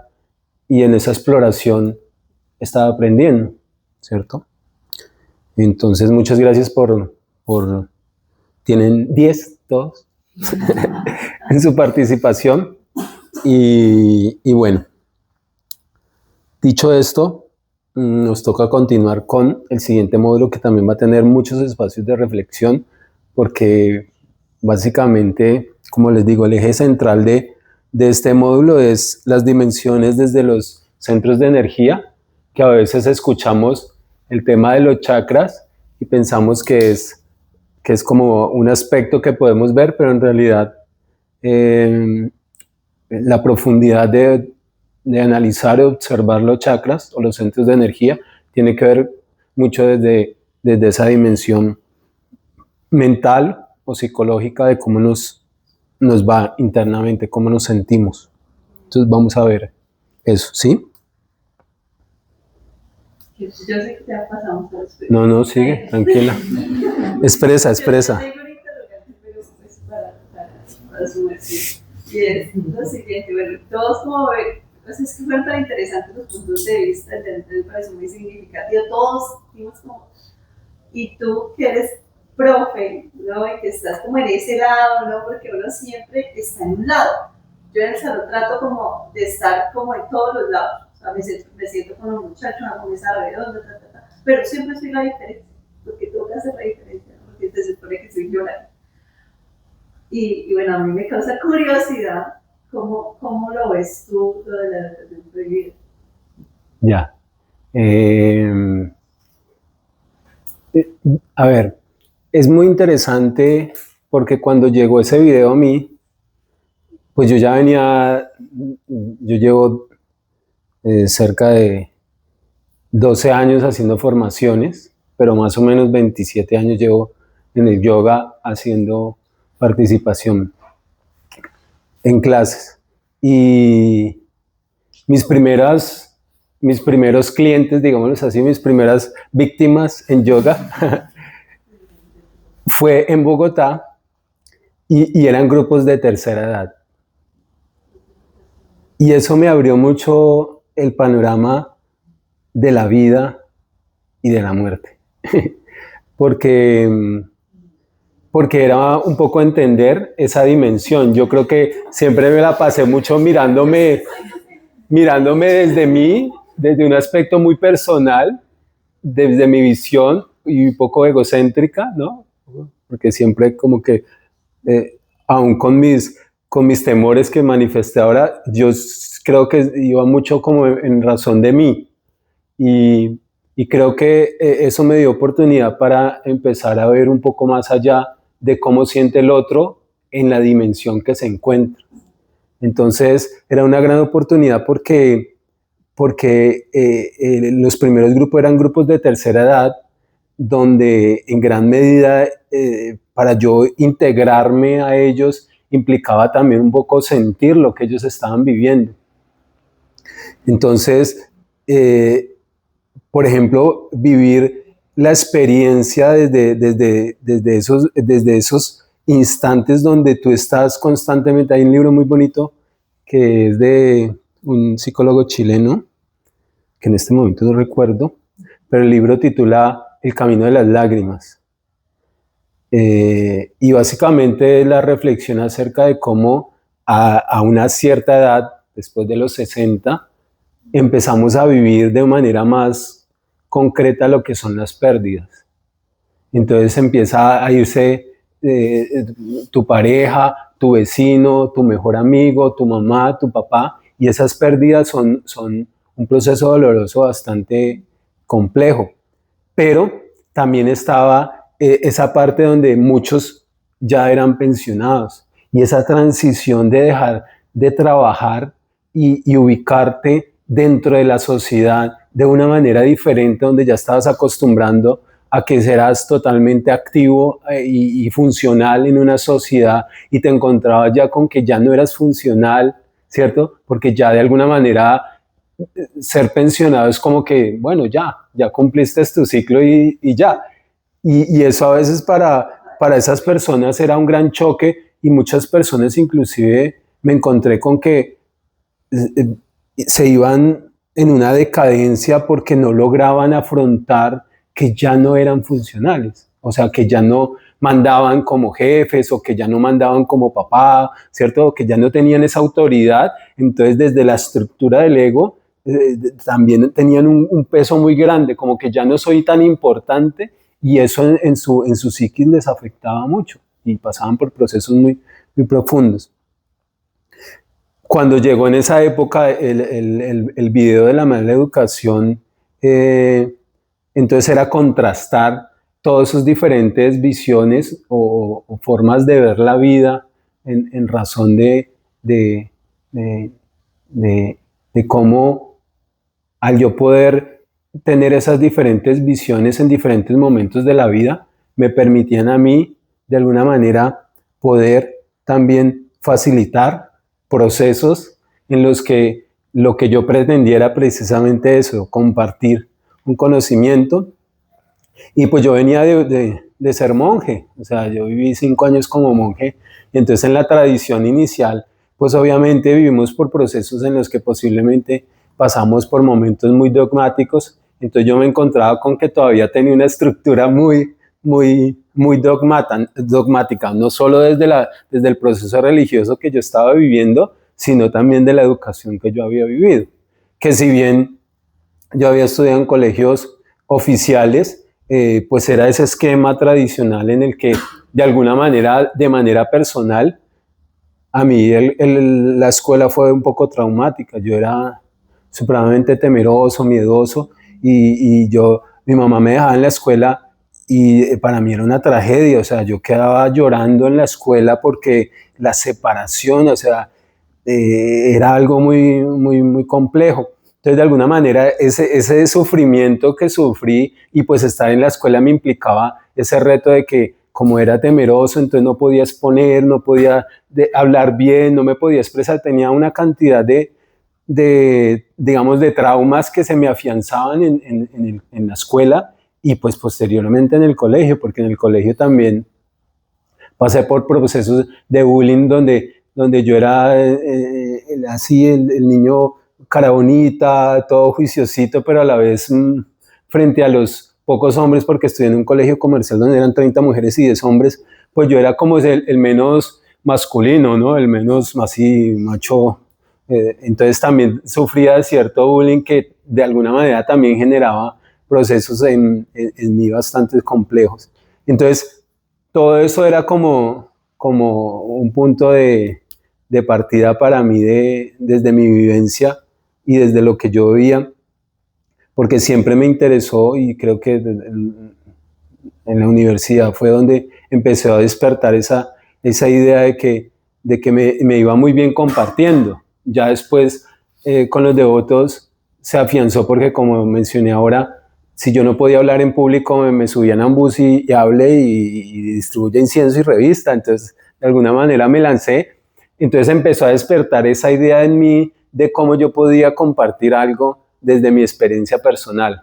y en esa exploración está aprendiendo, ¿cierto? Entonces, muchas gracias por tienen 10 todos en su participación. Y bueno, dicho esto, nos toca continuar con el siguiente módulo, que también va a tener muchos espacios de reflexión, porque básicamente, como les digo, el eje central de este módulo es las dimensiones desde los centros de energía, que a veces escuchamos el tema de los chakras y pensamos que es como un aspecto que podemos ver, pero en realidad la profundidad de de analizar y observar los chakras o los centros de energía tiene que ver mucho desde esa dimensión mental o psicológica de cómo nos va internamente, cómo nos sentimos. Entonces vamos a ver eso, ¿sí? Yo sé que ya pasamos a los No, sigue, tranquila. Expresa. Yo tengo un interrogante, pero pues para su merced. Y es lo siguiente, bueno, todos como ven, pues es que fueron tan interesantes los puntos de vista, me parece muy significativo, todos dimos como, y tú que eres profe, ¿no? Y que estás como en ese lado, ¿no? Porque uno siempre está en un lado. Yo en el salón trato como de estar como en todos los lados. O sea, me siento con un muchacho, una mesa redonda, pero siempre soy la diferencia, porque tengo que hacer la diferencia, ¿no? Porque se supone que soy yo la. Y bueno, a mí me causa curiosidad cómo lo ves tú, lo de la educación prohibida. Ya. A ver, es muy interesante porque cuando llegó ese video a mí, pues yo llevo cerca de 12 años haciendo formaciones, pero más o menos 27 años llevo en el yoga haciendo participación en clases. Y mis primeros clientes, digámoslo así, mis primeras víctimas en yoga fue en Bogotá y eran grupos de tercera edad. Y eso me abrió mucho el panorama de la vida y de la muerte. porque era un poco entender esa dimensión. Yo creo que siempre me la pasé mucho mirándome desde mí, desde un aspecto muy personal, desde mi visión y un poco egocéntrica, ¿no? Porque siempre como que, aún con mis temores que manifesté ahora, yo creo que iba mucho como en razón de mí. Y creo que eso me dio oportunidad para empezar a ver un poco más allá de cómo siente el otro en la dimensión que se encuentra. Entonces era una gran oportunidad porque los primeros grupos eran grupos de tercera edad, donde en gran medida para yo integrarme a ellos implicaba también un poco sentir lo que ellos estaban viviendo. Entonces, por ejemplo, vivir la experiencia desde esos instantes donde tú estás constantemente. Hay un libro muy bonito que es de un psicólogo chileno, que en este momento no recuerdo, pero el libro titula El camino de las lágrimas. Y básicamente es la reflexión acerca de cómo a una cierta edad, después de los 60, empezamos a vivir de manera más concreta lo que son las pérdidas. Entonces empieza a irse tu pareja, tu vecino, tu mejor amigo, tu mamá, tu papá, y esas pérdidas son un proceso doloroso bastante complejo. Pero también estaba esa parte donde muchos ya eran pensionados, y esa transición de dejar de trabajar y ubicarte dentro de la sociedad de una manera diferente, donde ya estabas acostumbrando a que serás totalmente activo y funcional en una sociedad, y te encontrabas ya con que ya no eras funcional, ¿cierto? Porque ya de alguna manera ser pensionado es como que, bueno, ya cumpliste tu ciclo y ya. Y eso a veces para esas personas era un gran choque, y muchas personas inclusive me encontré con que se iban en una decadencia porque no lograban afrontar que ya no eran funcionales, o sea, que ya no mandaban como jefes, o que ya no mandaban como papá, ¿cierto? Que ya no tenían esa autoridad. Entonces, desde la estructura del ego, también tenían un peso muy grande, como que ya no soy tan importante, y eso en su psiquis les afectaba mucho, y pasaban por procesos muy, muy profundos. Cuando llegó en esa época el video de la mala educación, entonces era contrastar todas sus diferentes visiones o formas de ver la vida en razón de de cómo al yo poder tener esas diferentes visiones en diferentes momentos de la vida, me permitían a mí, de alguna manera, poder también facilitar procesos en los que lo que yo pretendiera precisamente eso, compartir un conocimiento. Y pues yo venía de ser monje, o sea, yo viví 5 años como monje, y entonces en la tradición inicial, pues obviamente vivimos por procesos en los que posiblemente pasamos por momentos muy dogmáticos, entonces yo me encontraba con que todavía tenía una estructura muy dogmática, no solo desde el proceso religioso que yo estaba viviendo, sino también de la educación que yo había vivido. Que si bien yo había estudiado en colegios oficiales, pues era ese esquema tradicional en el que de alguna manera, de manera personal, a mí la escuela fue un poco traumática. Yo era supremamente temeroso, miedoso, y mi mamá me dejaba en la escuela y para mí era una tragedia. O sea, yo quedaba llorando en la escuela porque la separación, o sea, era algo muy complejo. Entonces, de alguna manera, ese sufrimiento que sufrí y pues estar en la escuela me implicaba ese reto de que como era temeroso, entonces no podía exponer, no podía hablar bien, no me podía expresar, tenía una cantidad digamos, de traumas que se me afianzaban en la escuela y pues posteriormente en el colegio, porque en el colegio también pasé por procesos de bullying donde yo era así el niño cara bonita, todo juiciosito, pero a la vez frente a los pocos hombres, porque estudié en un colegio comercial donde eran 30 mujeres y 10 hombres, pues yo era como el menos masculino, ¿no? El menos así macho. Entonces también sufría de cierto bullying que de alguna manera también generaba procesos en mí bastante complejos. Entonces todo eso era como un punto de partida para mí desde mi vivencia y desde lo que yo veía, porque siempre me interesó y creo que en la universidad fue donde empecé a despertar esa idea de que me iba muy bien compartiendo. Ya después con los devotos se afianzó porque, como mencioné ahora, si yo no podía hablar en público, me subían a un bus y hablé y distribuye incienso y revista. Entonces, de alguna manera me lancé. Entonces empezó a despertar esa idea en mí de cómo yo podía compartir algo desde mi experiencia personal.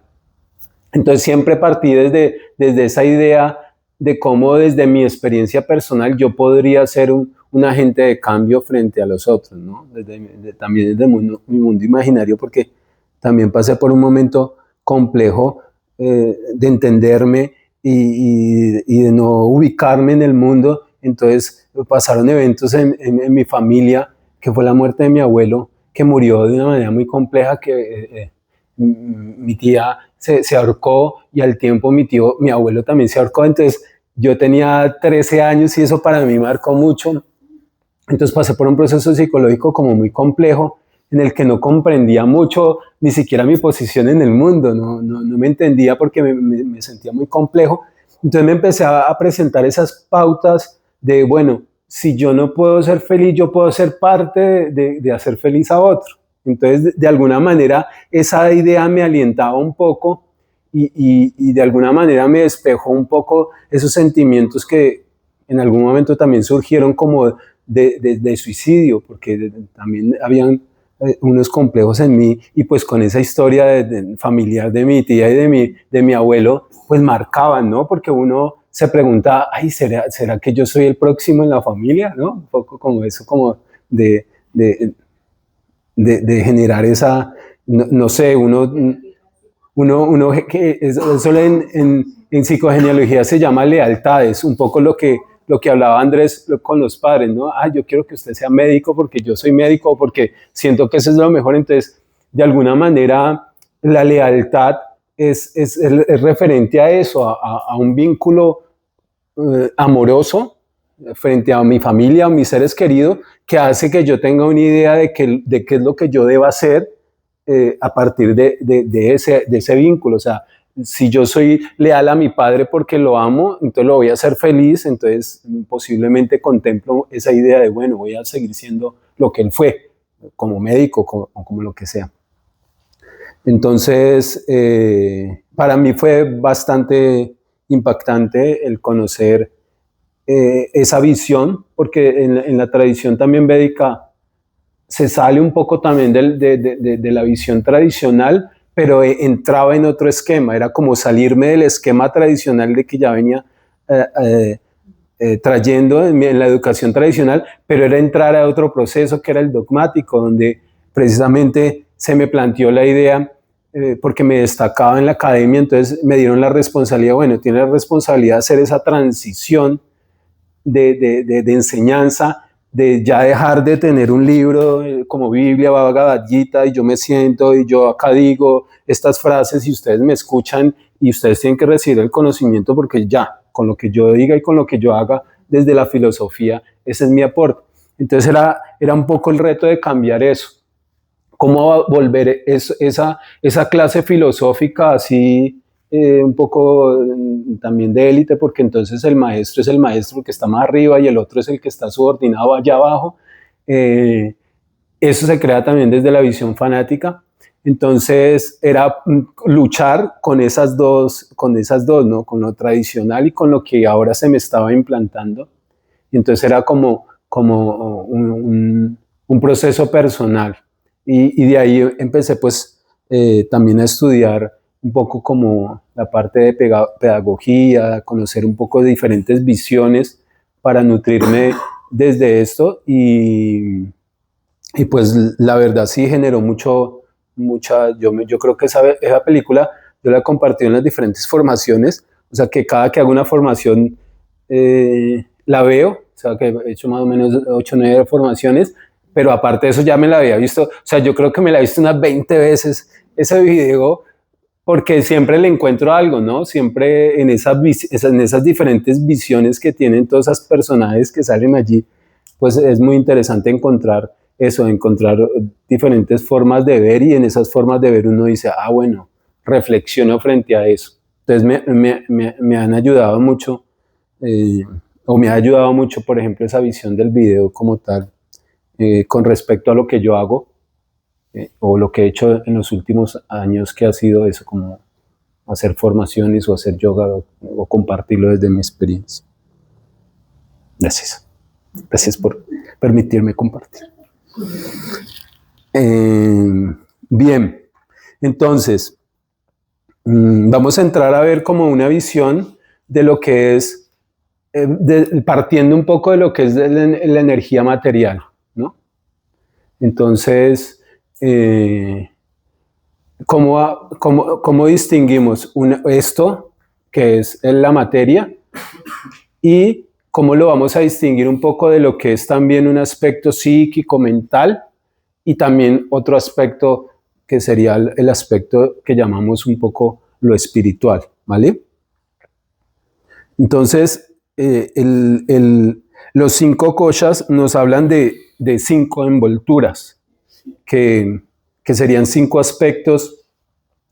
Entonces siempre partí desde esa idea de cómo desde mi experiencia personal yo podría ser un agente de cambio frente a los otros, ¿no? También desde mi mundo imaginario, porque también pasé por un momento complejo de entenderme y de no ubicarme en el mundo. Entonces pasaron eventos en mi familia, que fue la muerte de mi abuelo, que murió de una manera muy compleja, que mi tía se ahorcó y al tiempo mi abuelo también se ahorcó. Entonces yo tenía 13 años y eso para mí marcó mucho. Entonces pasé por un proceso psicológico como muy complejo, en el que no comprendía mucho ni siquiera mi posición en el mundo, no me entendía porque me sentía muy complejo. Entonces me empecé a presentar esas pautas de, bueno, si yo no puedo ser feliz, yo puedo ser parte de hacer feliz a otro. Entonces, de alguna manera, esa idea me alientaba un poco y de alguna manera me despejó un poco esos sentimientos que en algún momento también surgieron como de suicidio, porque también habían unos complejos en mí, y pues con esa historia familiar de mi tía y de mi abuelo, pues marcaban, ¿no? Porque uno se pregunta, ay, ¿será que yo soy el próximo en la familia? ¿No? Un poco como eso, como de generar esa, no sé, uno que eso en psicogenealogía se llama lealtades, un poco lo que hablaba Andrés con los padres, ¿no? Yo quiero que usted sea médico porque yo soy médico o porque siento que eso es lo mejor. Entonces, de alguna manera, la lealtad es referente a eso, a un vínculo amoroso frente a mi familia o mis seres queridos, que hace que yo tenga una idea de qué es lo que yo debo hacer a partir de ese vínculo. O sea, si yo soy leal a mi padre porque lo amo, entonces lo voy a hacer feliz, entonces posiblemente contemplo esa idea de, bueno, voy a seguir siendo lo que él fue. como médico o como lo que sea. Entonces, para mí fue bastante impactante el conocer esa visión, porque en la tradición también védica se sale un poco también de la visión tradicional, pero entraba en otro esquema, era como salirme del esquema tradicional de que ya venía trayendo en la educación tradicional, pero era entrar a otro proceso que era el dogmático, donde precisamente se me planteó la idea, porque me destacaba en la academia, entonces me dieron la responsabilidad, bueno, tiene la responsabilidad de hacer esa transición de enseñanza, de ya dejar de tener un libro como Biblia, Bhagavad Gita, y yo me siento y yo acá digo estas frases y ustedes me escuchan y ustedes tienen que recibir el conocimiento porque ya, con lo que yo diga y con lo que yo haga desde la filosofía, ese es mi aporte. Entonces era un poco el reto de cambiar eso. ¿Cómo volver esa clase filosófica así un poco también de élite? Porque entonces el maestro es el maestro que está más arriba y el otro es el que está subordinado allá abajo. Eso se crea también desde la visión fanática. Entonces era luchar con esas dos, ¿no? Con lo tradicional y con lo que ahora se me estaba implantando. Y entonces era como un proceso personal. Y de ahí empecé pues también a estudiar un poco como la parte de pedagogía, conocer un poco de diferentes visiones para nutrirme desde esto y pues la verdad sí generó yo creo que esa película yo la he compartido en las diferentes formaciones, o sea que cada que hago una formación la veo, o sea que he hecho más o menos 8 o 9 formaciones, pero aparte de eso ya me la había visto, o sea yo creo que me la he visto unas 20 veces ese video, porque siempre le encuentro algo, ¿no? Siempre en esas diferentes visiones que tienen todos esos personajes que salen allí, pues es muy interesante encontrar eso, encontrar diferentes formas de ver y en esas formas de ver uno dice, bueno, reflexiono frente a eso. Entonces me han ayudado mucho, o me ha ayudado mucho, por ejemplo, esa visión del video como tal, con respecto a lo que yo hago, o lo que he hecho en los últimos años, que ha sido eso, como hacer formaciones o hacer yoga o compartirlo desde mi experiencia. Gracias. Gracias por permitirme compartir. Bien, entonces, vamos a entrar a ver como una visión de lo que es, partiendo un poco de lo que es la energía material, ¿no? Entonces, ¿cómo distinguimos esto, que es la materia, y cómo lo vamos a distinguir un poco de lo que es también un aspecto psíquico, mental, y también otro aspecto que sería el aspecto que llamamos un poco lo espiritual, ¿vale? Entonces, los 5 koshas nos hablan de 5 envolturas, que serían 5 aspectos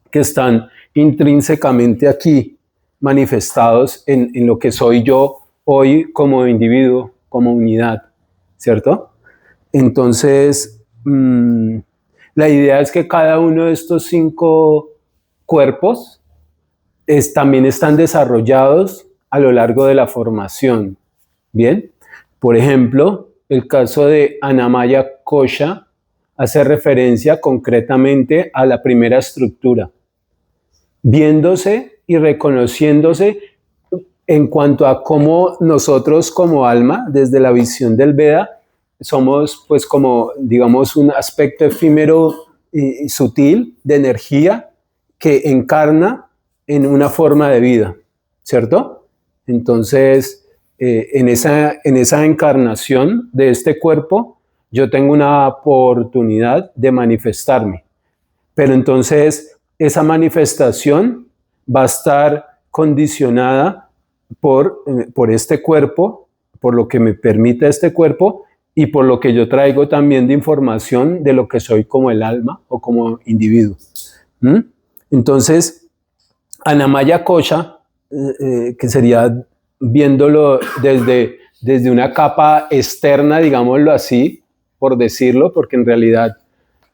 que están intrínsecamente aquí manifestados en lo que soy yo hoy como individuo, como unidad, ¿cierto? Entonces, la idea es que cada uno de estos 5 cuerpos también están desarrollados a lo largo de la formación, ¿bien? Por ejemplo, el caso de Annamaya Kosha hace referencia concretamente a la primera estructura, viéndose y reconociéndose en cuanto a cómo nosotros como alma, desde la visión del Veda, somos pues como, digamos, un aspecto efímero y sutil de energía que encarna en una forma de vida, ¿cierto? Entonces, en esa encarnación de este cuerpo, yo tengo una oportunidad de manifestarme. Pero entonces, esa manifestación va a estar condicionada por este cuerpo, por lo que me permite este cuerpo y por lo que yo traigo también de información de lo que soy como el alma o como individuo. Entonces, Annamaya Kosha, que sería viéndolo desde una capa externa, digámoslo así, por decirlo, porque en realidad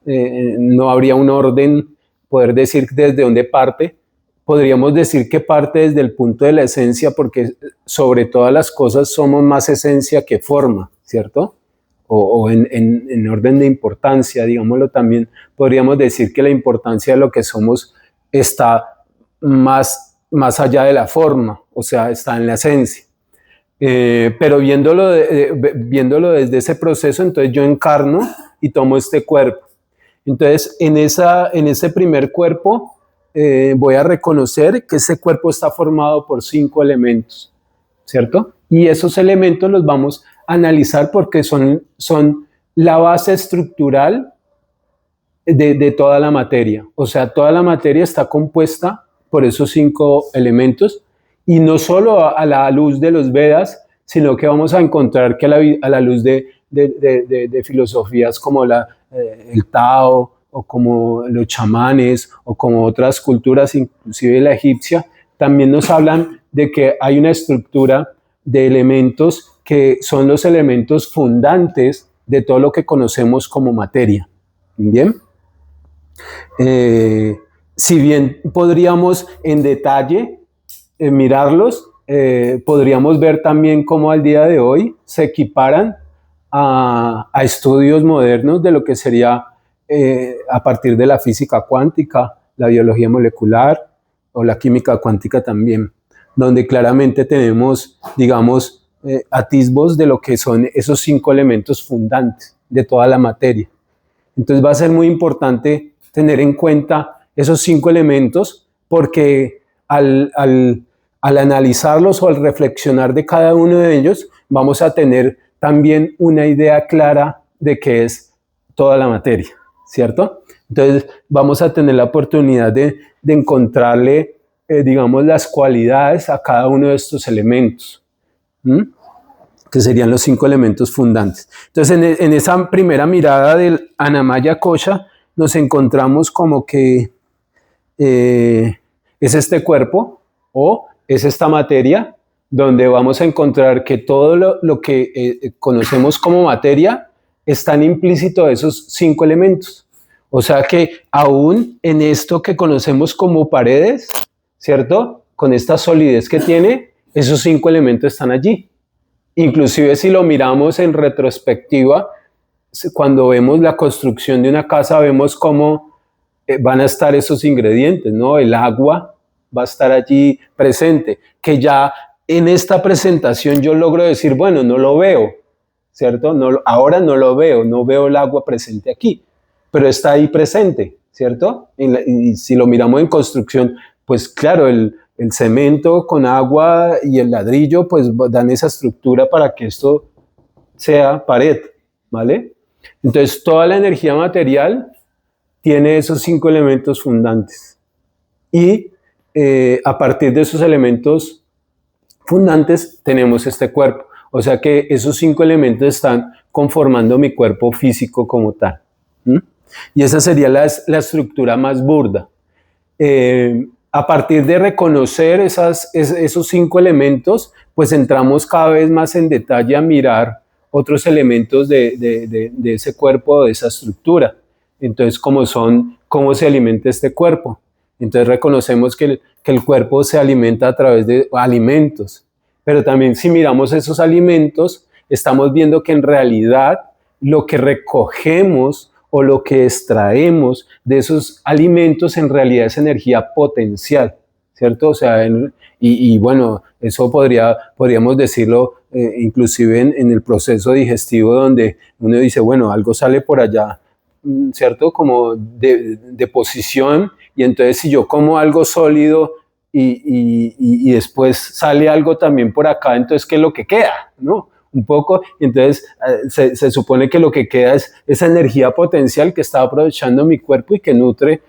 no habría un orden, poder decir desde dónde parte. Podríamos decir que parte desde el punto de la esencia, porque sobre todas las cosas somos más esencia que forma, ¿cierto? O en orden de importancia, digámoslo también, podríamos decir que la importancia de lo que somos está más allá de la forma, o sea, está en la esencia. Pero viéndolo desde ese proceso, entonces yo encarno y tomo este cuerpo. Entonces, en ese primer cuerpo, voy a reconocer que ese cuerpo está formado por 5 elementos, ¿cierto? Y esos elementos los vamos a analizar porque son la base estructural de toda la materia. O sea, toda la materia está compuesta por esos 5 elementos, y no solo a la luz de los Vedas, sino que vamos a encontrar que a la luz de filosofías como el Tao, o como los chamanes, o como otras culturas, inclusive la egipcia, también nos hablan de que hay una estructura de elementos que son los elementos fundantes de todo lo que conocemos como materia. ¿Bien? Si bien podríamos en detalle mirarlos, podríamos ver también cómo al día de hoy se equiparan a estudios modernos de lo que sería a partir de la física cuántica, la biología molecular o la química cuántica también, donde claramente tenemos, digamos, atisbos de lo que son esos 5 elementos fundantes de toda la materia. Entonces va a ser muy importante tener en cuenta esos 5 elementos, porque al analizarlos o al reflexionar de cada uno de ellos, vamos a tener también una idea clara de qué es toda la materia, ¿cierto? Entonces vamos a tener la oportunidad de encontrarle, digamos, las cualidades a cada uno de estos elementos, que serían los 5 elementos fundantes. Entonces en esa primera mirada del Annamaya Kosha nos encontramos como que es este cuerpo o es esta materia, donde vamos a encontrar que todo lo que conocemos como materia están implícitos esos 5 elementos. O sea que aún en esto que conocemos como paredes, ¿cierto? Con esta solidez que tiene, esos 5 elementos están allí. Inclusive si lo miramos en retrospectiva, cuando vemos la construcción de una casa, vemos cómo van a estar esos ingredientes, ¿no? El agua va a estar allí presente, que ya en esta presentación yo logro decir, bueno, no lo veo, ¿cierto? Ahora no lo veo, no veo el agua presente aquí, pero está ahí presente, ¿cierto? Y si lo miramos en construcción, pues claro, el cemento con agua y el ladrillo pues dan esa estructura para que esto sea pared, ¿vale? Entonces toda la energía material tiene esos 5 elementos fundantes, y a partir de esos elementos fundantes tenemos este cuerpo. O sea que esos 5 elementos están conformando mi cuerpo físico como tal. Y esa sería la estructura más burda. A partir de reconocer esos 5 elementos, pues entramos cada vez más en detalle a mirar otros elementos de ese cuerpo, de esa estructura. Entonces, cómo se alimenta este cuerpo. Entonces reconocemos que el cuerpo se alimenta a través de alimentos, pero también si miramos esos alimentos, estamos viendo que en realidad lo que recogemos o lo que extraemos de esos alimentos en realidad es energía potencial, ¿cierto? O sea, bueno, eso podríamos decirlo inclusive en el proceso digestivo, donde uno dice, bueno, algo sale por allá, ¿cierto? Como de posición, y entonces si yo como algo sólido y después sale algo también por acá, entonces ¿qué es lo que queda? ¿No? Un poco, y entonces se supone que lo que queda es esa energía potencial que está aprovechando mi cuerpo y que nutre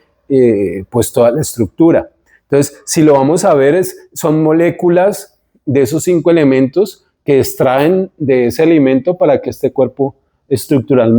pues toda la estructura. Entonces, si lo vamos a ver, son moléculas de esos 5 elementos que extraen de ese alimento para que este cuerpo estructuralmente